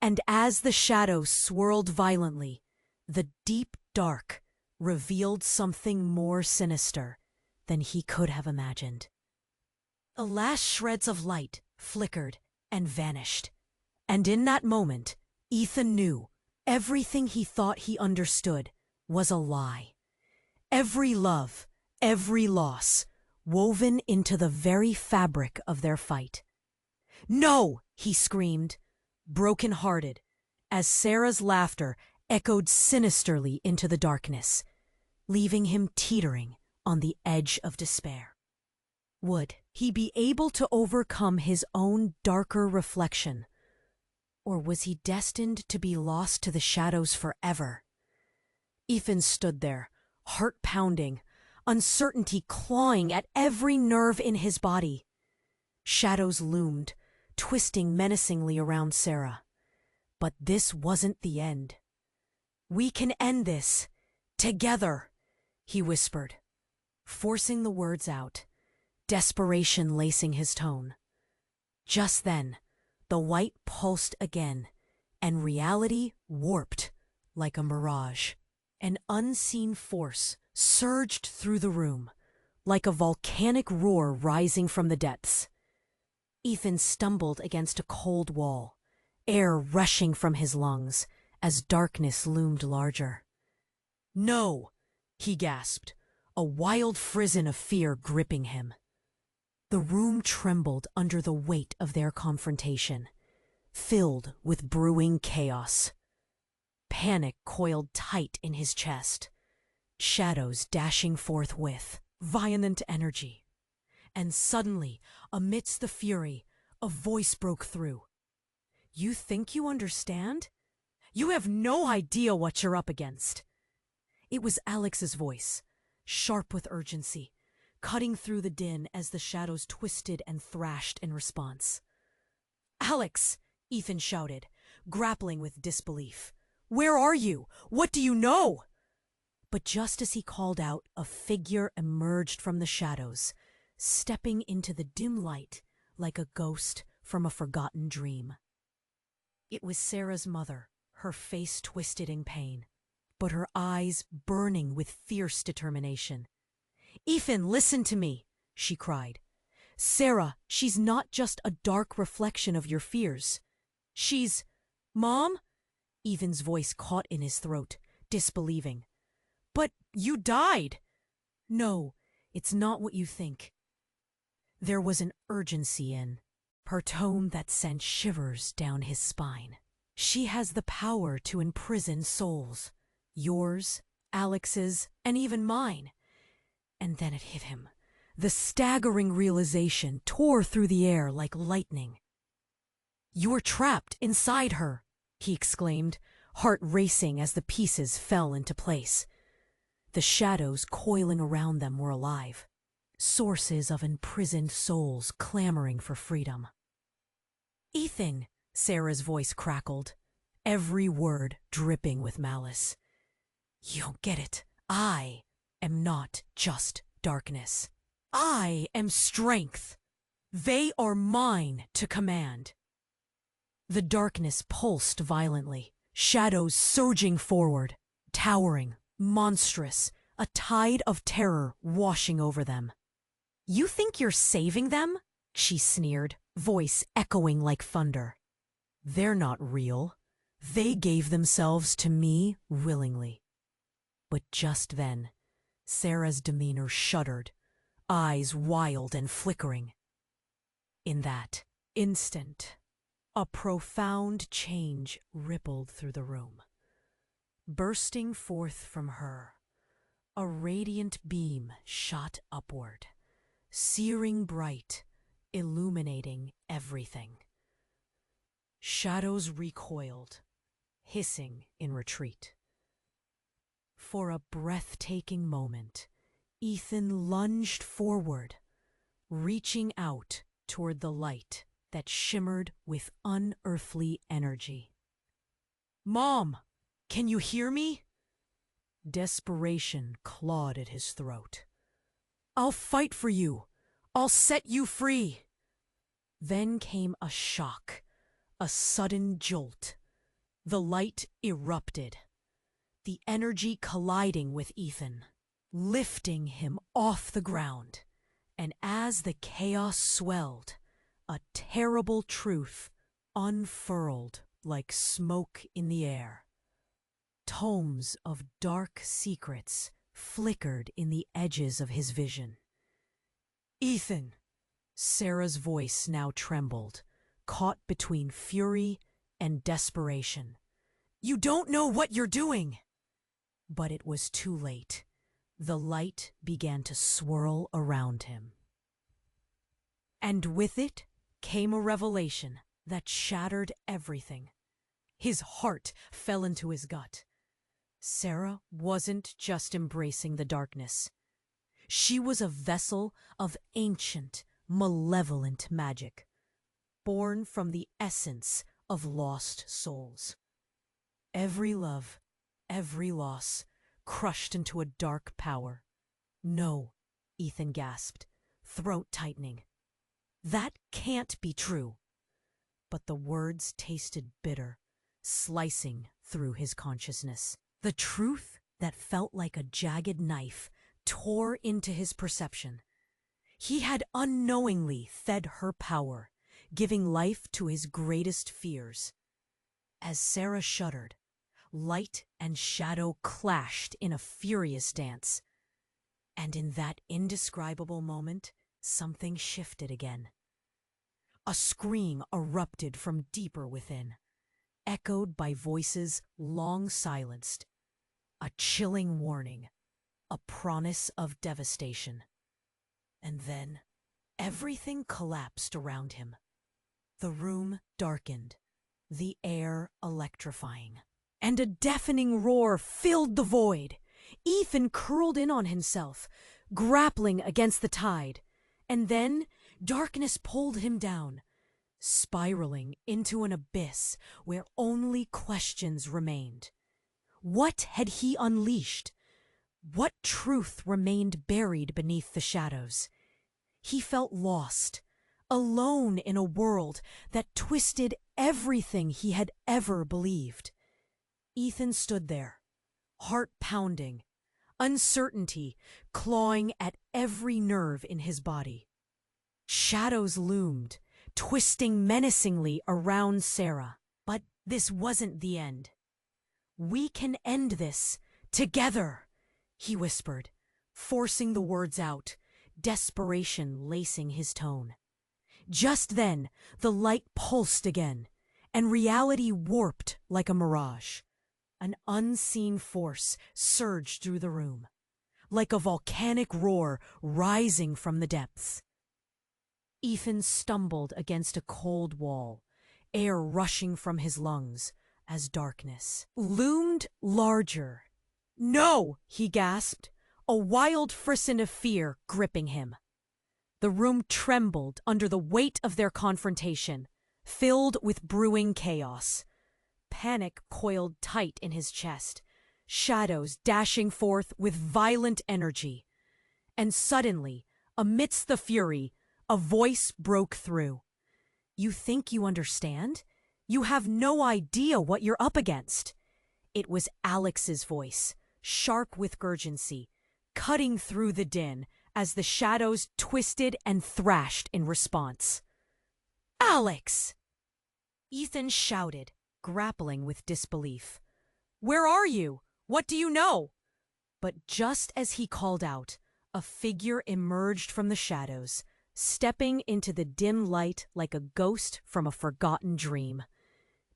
And as the shadows swirled violently, the deep dark revealed something more sinister than he could have imagined. The last shreds of light flickered and vanished. And in that moment, Ethan knew everything he thought he understood was a lie. Every love, every loss, woven into the very fabric of their fight. "No!" he screamed, broken-hearted, as Sarah's laughter echoed sinisterly into the darkness, leaving him teetering on the edge of despair. Would he be able to overcome his own darker reflection? Or was he destined to be lost to the shadows forever? Ethan stood there, heart pounding, uncertainty clawing at every nerve in his body. Shadows loomed, twisting menacingly around Sarah. But this wasn't the end. "We can end this. Together," he whispered, forcing the words out, desperation lacing his tone. Just then, the white pulsed again, and reality warped like a mirage. An unseen force surged through the room, like a volcanic roar rising from the depths. Ethan stumbled against a cold wall, air rushing from his lungs as darkness loomed larger. "No!" he gasped, a wild frisson of fear gripping him. The room trembled under the weight of their confrontation, filled with brewing chaos. Panic coiled tight in his chest, shadows dashing forth with violent energy. And suddenly, amidst the fury, a voice broke through. "You think you understand? You have no idea what you're up against." It was Alex's voice, sharp with urgency, cutting through the din as the shadows twisted and thrashed in response. "Alex!" Ethan shouted, grappling with disbelief. "Where are you? What do you know?" But just as he called out, a figure emerged from the shadows, stepping into the dim light like a ghost from a forgotten dream. It was Sarah's mother, her face twisted in pain, but her eyes burning with fierce determination. "Ethan, listen to me," she cried. "Sarah, she's not just a dark reflection of your fears. She's—" "Mom?" Ethan's voice caught in his throat, disbelieving. "But you died!" "No, it's not what you think." There was an urgency in her tone that sent shivers down his spine. "She has the power to imprison souls. Yours, Alex's, and even mine." And then it hit him. The staggering realization tore through the air like lightning. "You're trapped inside her," he exclaimed, heart racing as the pieces fell into place. The shadows coiling around them were alive, sources of imprisoned souls clamoring for freedom. "Ethan," Sarah's voice crackled, every word dripping with malice. "You don't get it. I am not just darkness. I am strength. They are mine to command." The darkness pulsed violently, shadows surging forward, towering, monstrous, a tide of terror washing over them. "You think you're saving them?" she sneered, voice echoing like thunder. "They're not real. They gave themselves to me willingly." But just then, Sarah's demeanor shuddered, eyes wild and flickering. In that instant, a profound change rippled through the room. Bursting forth from her, a radiant beam shot upward, searing bright, illuminating everything. Shadows recoiled, hissing in retreat. For a breathtaking moment, Ethan lunged forward, reaching out toward the light that shimmered with unearthly energy. "Mom, can you hear me?" Desperation clawed at his throat. "I'll fight for you. I'll set you free." Then came a shock, a sudden jolt. The light erupted, the energy colliding with Ethan, lifting him off the ground. And as the chaos swelled, a terrible truth unfurled like smoke in the air. Tomes of dark secrets flickered in the edges of his vision. "Ethan!" Sarah's voice now trembled, caught between fury and desperation. "You don't know what you're doing!" But it was too late. The light began to swirl around him. And with it came a revelation that shattered everything. His heart fell into his gut. Sarah wasn't just embracing the darkness. She was a vessel of ancient, malevolent magic, born from the essence of lost souls. Every love, every loss, crushed into a dark power. "No," Ethan gasped, throat tightening. "That can't be true." But the words tasted bitter, slicing through his consciousness. The truth that felt like a jagged knife tore into his perception. He had unknowingly fed her power, giving life to his greatest fears. As Sarah shuddered, light and shadow clashed in a furious dance. And in that indescribable moment, something shifted again. A scream erupted from deeper within, echoed by voices long silenced. A chilling warning, a promise of devastation. And then everything collapsed around him. The room darkened, the air electrifying. And a deafening roar filled the void. Ethan curled in on himself, grappling against the tide. And then darkness pulled him down, spiraling into an abyss where only questions remained. What had he unleashed? What truth remained buried beneath the shadows? He felt lost, alone in a world that twisted everything he had ever believed. Ethan stood there, heart pounding, uncertainty clawing at every nerve in his body. Shadows loomed, twisting menacingly around Sarah. But this wasn't the end. "We can end this together," he whispered, forcing the words out, desperation lacing his tone. Just then, the light pulsed again, and reality warped like a mirage. An unseen force surged through the room, like a volcanic roar rising from the depths. Ethan stumbled against a cold wall, air rushing from his lungs as darkness loomed larger. "No!" he gasped, a wild frisson of fear gripping him. The room trembled under the weight of their confrontation, filled with brewing chaos. Panic coiled tight in his chest, shadows dashing forth with violent energy. And suddenly, amidst the fury, a voice broke through. "You think you understand? You have no idea what you're up against." It was Alex's voice, sharp with urgency, cutting through the din as the shadows twisted and thrashed in response. "Alex!" Ethan shouted, grappling with disbelief. "Where are you? What do you know?" But just as he called out, a figure emerged from the shadows, stepping into the dim light like a ghost from a forgotten dream.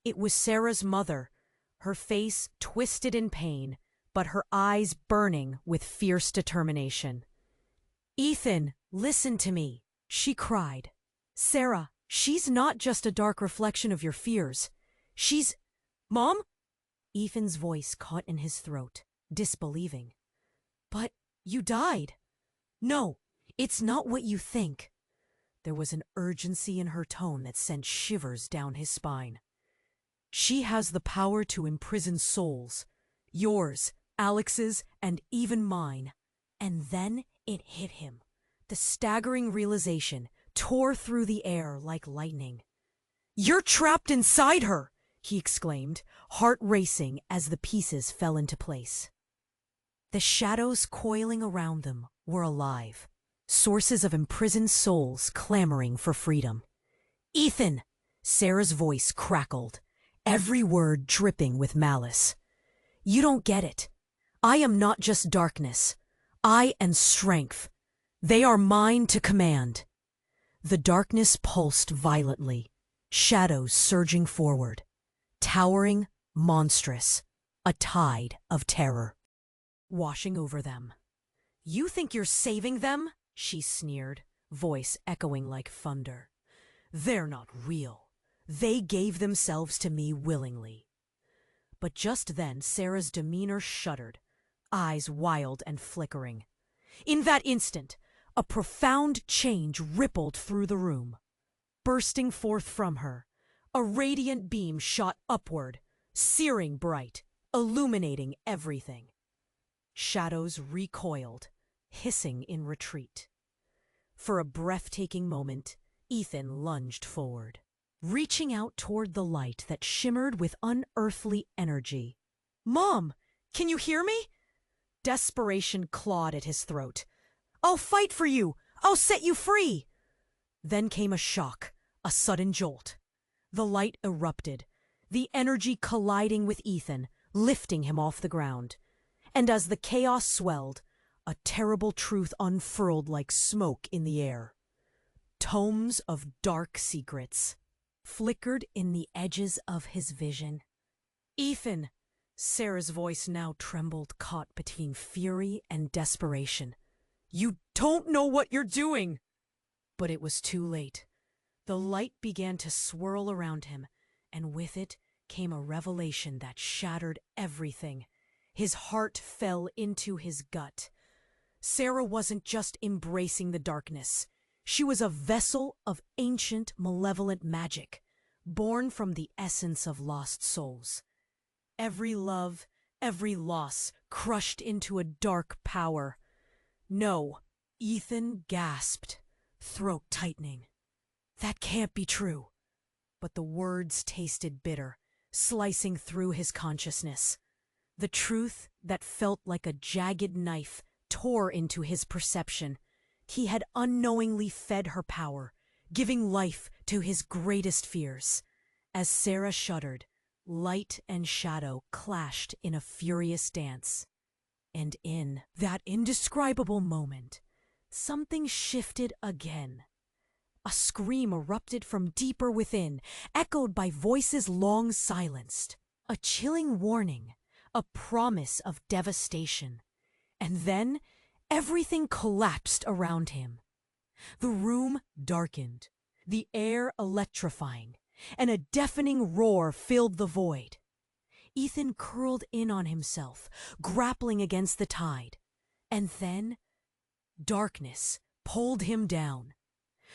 It was Sarah's mother, her face twisted in pain, but her eyes burning with fierce determination. "Ethan, listen to me," she cried. "Sarah, she's not just a dark reflection of your fears. She's—" "Mom?" Ethan's voice caught in his throat, disbelieving. "But you died." "No, it's not what you think." There was an urgency in her tone that sent shivers down his spine. "She has the power to imprison souls. Yours, Alex's, and even mine. And then it hit him. The staggering realization tore through the air like lightning. "You're trapped inside her!" he exclaimed, heart racing as the pieces fell into place. The shadows coiling around them were alive, sources of imprisoned souls clamoring for freedom. "Ethan!" Sarah's voice crackled, every word dripping with malice. "You don't get it. I am not just darkness. I am strength. They are mine to command." The darkness pulsed violently, shadows surging forward, towering, monstrous, a tide of terror washing over them. "You think you're saving them?" she sneered, voice echoing like thunder. "They're not real. They gave themselves to me willingly." But just then Sarah's demeanor shuddered, eyes wild and flickering. In that instant, a profound change rippled through the room. Bursting forth from her, a radiant beam shot upward, searing bright, illuminating everything. Shadows recoiled, hissing in retreat. For a breathtaking moment, Ethan lunged forward, reaching out toward the light that shimmered with unearthly energy. "Mom, can you hear me?" Desperation clawed at his throat. "I'll fight for you! I'll set you free!" Then came a shock, a sudden jolt. The light erupted, the energy colliding with Ethan, lifting him off the ground. And as the chaos swelled, a terrible truth unfurled like smoke in the air. Tomes of dark secrets flickered in the edges of his vision. "Ethan!" Sarah's voice now trembled, caught between fury and desperation. "You don't know what you're doing!" But it was too late. The light began to swirl around him, and with it came a revelation that shattered everything. His heart fell into his gut. Sarah wasn't just embracing the darkness. She was a vessel of ancient, malevolent magic, born from the essence of lost souls. Every love, every loss, crushed into a dark power. "No," Ethan gasped, throat tightening. "That can't be true." But the words tasted bitter, slicing through his consciousness. The truth that felt like a jagged knife tore into his perception. He had unknowingly fed her power, giving life to his greatest fears. As Sarah shuddered, light and shadow clashed in a furious dance. And in that indescribable moment, something shifted again. A scream erupted from deeper within, echoed by voices long silenced. A chilling warning, a promise of devastation. And then everything collapsed around him. The room darkened, the air electrifying, and a deafening roar filled the void. Ethan curled in on himself, grappling against the tide. And then darkness pulled him down,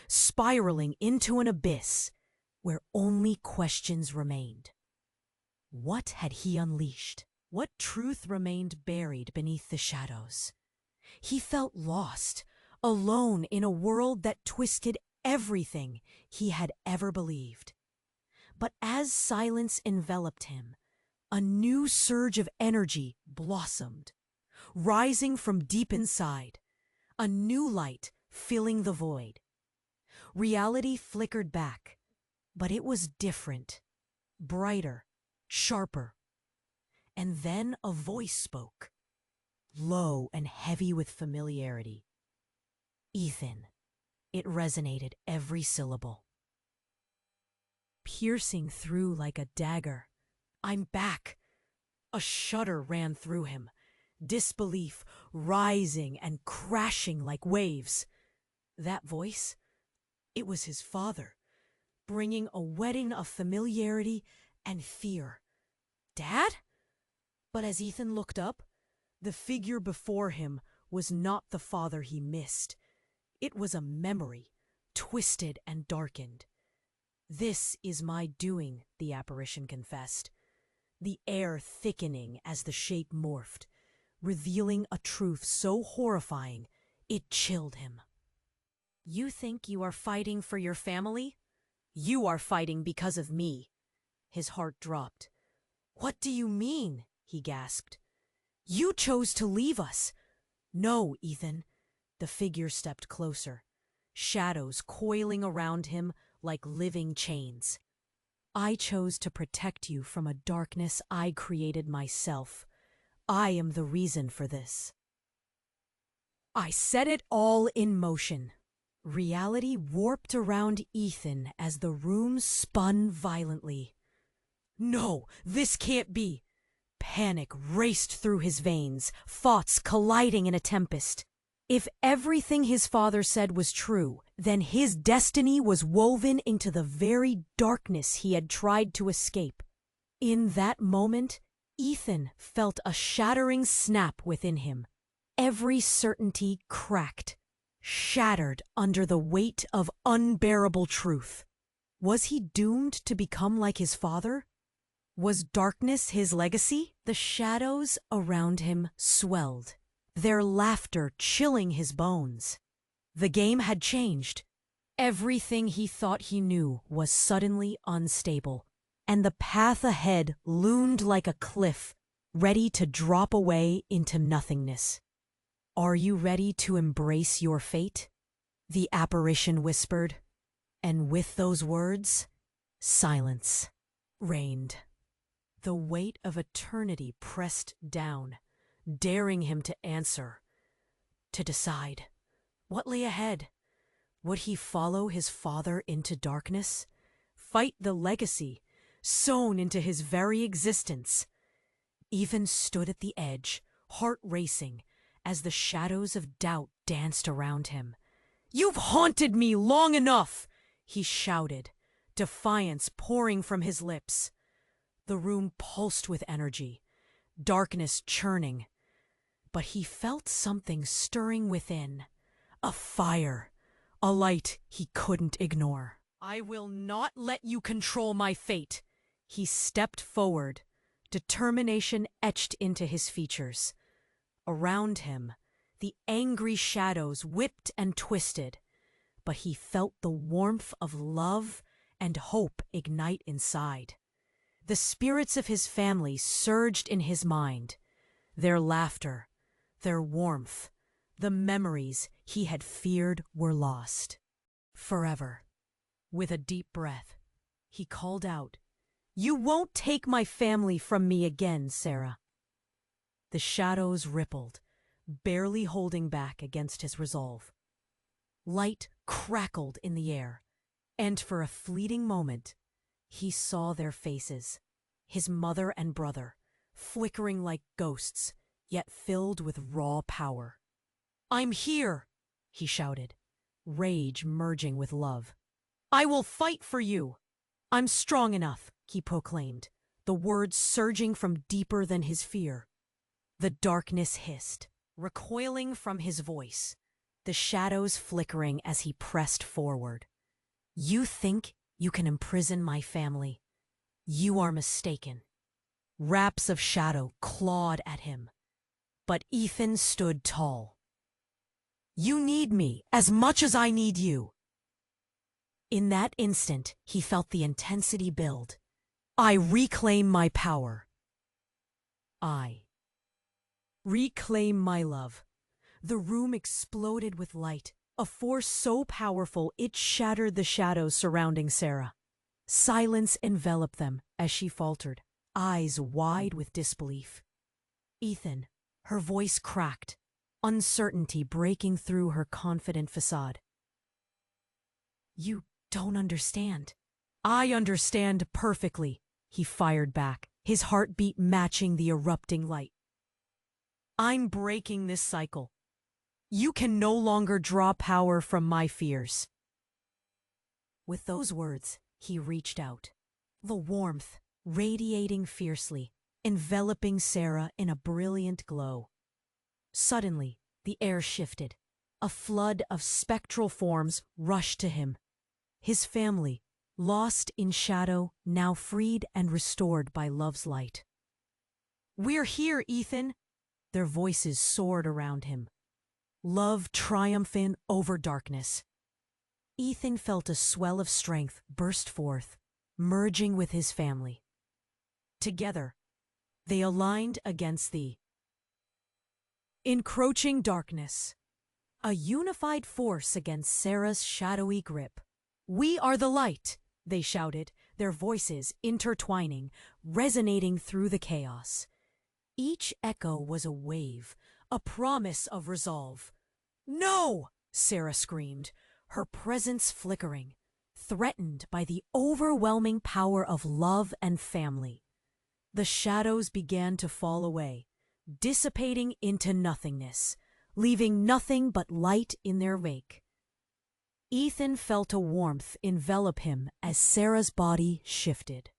spiraling into an abyss where only questions remained. What had he unleashed? What truth remained buried beneath the shadows? He felt lost, alone in a world that twisted everything he had ever believed. But as silence enveloped him, a new surge of energy blossomed, rising from deep inside, a new light filling the void. Reality flickered back, but it was different, brighter, sharper. And then a voice spoke, low and heavy with familiarity. "Ethan." It resonated every syllable, piercing through like a dagger. "I'm back." A shudder ran through him, disbelief rising and crashing like waves. That voice, it was his father, bringing a wedding of familiarity and fear. "Dad?" But as Ethan looked up, the figure before him was not the father he missed. It was a memory, twisted and darkened. "This is my doing," the apparition confessed, the air thickening as the shape morphed, revealing a truth so horrifying it chilled him. "You think you are fighting for your family? You are fighting because of me." His heart dropped. "What do you mean?" he gasped. "You chose to leave us." "No, Ethan." The figure stepped closer, shadows coiling around him like living chains. "I chose to protect you from a darkness I created myself. I am the reason for this. I set it all in motion." Reality warped around Ethan as the room spun violently. "No, this can't be." Panic raced through his veins, thoughts colliding in a tempest. If everything his father said was true, then his destiny was woven into the very darkness he had tried to escape. In that moment, Ethan felt a shattering snap within him. Every certainty cracked, shattered under the weight of unbearable truth. Was he doomed to become like his father? Was darkness his legacy? The shadows around him swelled, their laughter chilling his bones. The game had changed. Everything he thought he knew was suddenly unstable, and the path ahead loomed like a cliff, ready to drop away into nothingness. "Are you ready to embrace your fate?" the apparition whispered. And with those words, silence reigned. The weight of eternity pressed down, daring him to answer, to decide. What lay ahead? Would he follow his father into darkness? Fight the legacy sewn into his very existence? Ethan stood at the edge, heart racing, as the shadows of doubt danced around him. "You've haunted me long enough!" he shouted, defiance pouring from his lips. The room pulsed with energy, darkness churning. But he felt something stirring within, a fire, a light he couldn't ignore. "I will not let you control my fate." He stepped forward, determination etched into his features. Around him, the angry shadows whipped and twisted, but he felt the warmth of love and hope ignite inside. The spirits of his family surged in his mind, their laughter, their warmth, the memories he had feared were lost forever. With a deep breath, he called out, "You won't take my family from me again, Sarah." The shadows rippled, barely holding back against his resolve. Light crackled in the air, and for a fleeting moment, he saw their faces, his mother and brother, flickering like ghosts, yet filled with raw power. "I'm here," he shouted, rage merging with love. "I will fight for you. I'm strong enough," he proclaimed, the words surging from deeper than his fear. The darkness hissed, recoiling from his voice, the shadows flickering as he pressed forward. "You think you can imprison my family? You are mistaken." Wraps of shadow clawed at him, but Ethan stood tall. "You need me as much as I need you." In that instant, he felt the intensity build. "I reclaim my power. I reclaim my love." The room exploded with light, a force so powerful it shattered the shadows surrounding Sarah. Silence enveloped them as she faltered, eyes wide with disbelief. "Ethan," her voice cracked, uncertainty breaking through her confident facade. "You don't understand." "I understand perfectly," he fired back, his heartbeat matching the erupting light. "I'm breaking this cycle. You can no longer draw power from my fears." With those words, he reached out, the warmth radiating fiercely, enveloping Sarah in a brilliant glow. Suddenly, the air shifted. A flood of spectral forms rushed to him. His family, lost in shadow, now freed and restored by love's light. "We're here, Ethan!" Their voices soared around him. Love triumphant over darkness. Ethan felt a swell of strength burst forth, merging with his family. Together, they aligned against the encroaching darkness, a unified force against Sarah's shadowy grip. "We are the light," they shouted, their voices intertwining, resonating through the chaos. Each echo was a wave, a promise of resolve. "No!" Sarah screamed, her presence flickering, threatened by the overwhelming power of love and family. The shadows began to fall away, dissipating into nothingness, leaving nothing but light in their wake. Ethan felt a warmth envelop him as Sarah's body shifted.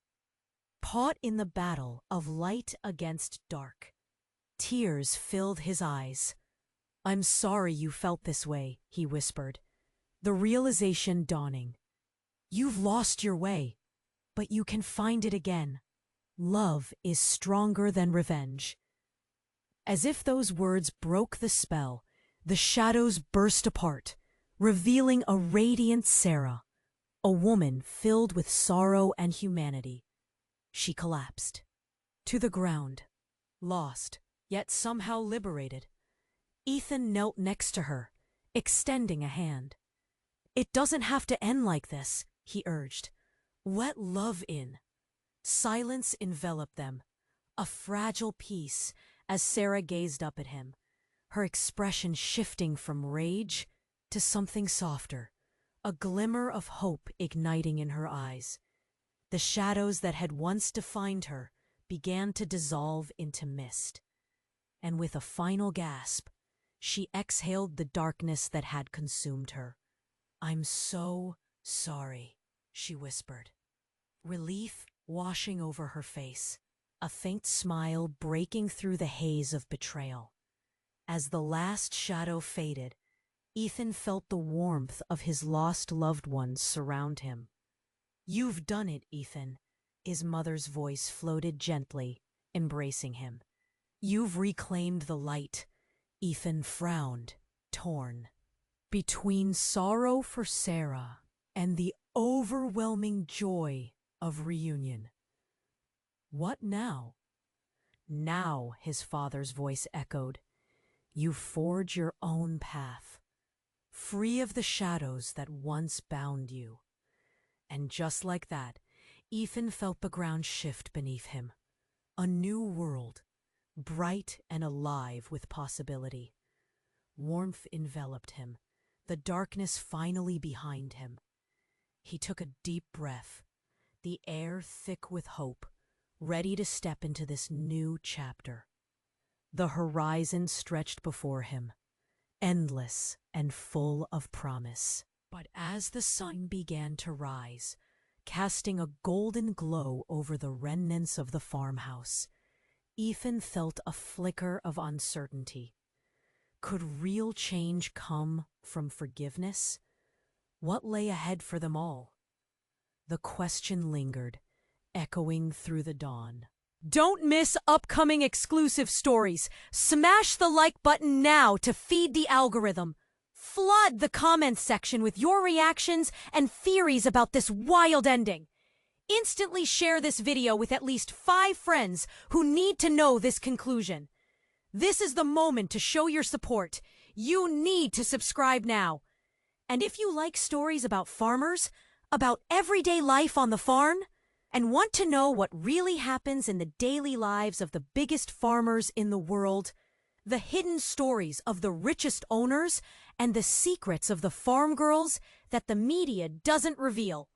Caught in the battle of light against dark, tears filled his eyes. "I'm sorry you felt this way," he whispered, the realization dawning. "You've lost your way, but you can find it again. Love is stronger than revenge." As if those words broke the spell, the shadows burst apart, revealing a radiant Sarah, a woman filled with sorrow and humanity. She collapsed to the ground, lost, yet somehow liberated. Ethan knelt next to her, extending a hand. "It doesn't have to end like this," he urged. "Let love in." Silence enveloped them, a fragile peace as Sarah gazed up at him, her expression shifting from rage to something softer, a glimmer of hope igniting in her eyes. The shadows that had once defined her began to dissolve into mist, and with a final gasp, she exhaled the darkness that had consumed her. "I'm so sorry," she whispered, relief washing over her face, a faint smile breaking through the haze of betrayal. As the last shadow faded, Ethan felt the warmth of his lost loved ones surround him. "You've done it, Ethan," his mother's voice floated gently, embracing him. "You've reclaimed the light." Ethan frowned, torn between sorrow for Sarah and the overwhelming joy of reunion. "What now?" "Now," his father's voice echoed, "you forge your own path, free of the shadows that once bound you." And just like that, Ethan felt the ground shift beneath him. A new world, bright and alive with possibility. Warmth enveloped him, the darkness finally behind him. He took a deep breath, the air thick with hope, ready to step into this new chapter. The horizon stretched before him, endless and full of promise. But as the sun began to rise, casting a golden glow over the remnants of the farmhouse, Ethan felt a flicker of uncertainty. Could real change come from forgiveness? What lay ahead for them all? The question lingered, echoing through the dawn. Don't miss upcoming exclusive stories. Smash the like button now to feed the algorithm. Flood the comments section with your reactions and theories about this wild ending. Instantly share this video with at least 5 friends who need to know this conclusion. This is the moment to show your support. You need to subscribe now. And if you like stories about farmers, about everyday life on the farm, and want to know what really happens in the daily lives of the biggest farmers in the world, the hidden stories of the richest owners, and the secrets of the farm girls that the media doesn't reveal,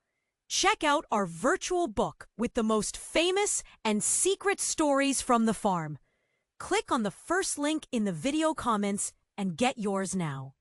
check out our virtual book with the most famous and secret stories from the farm. Click on the first link in the video comments and get yours now.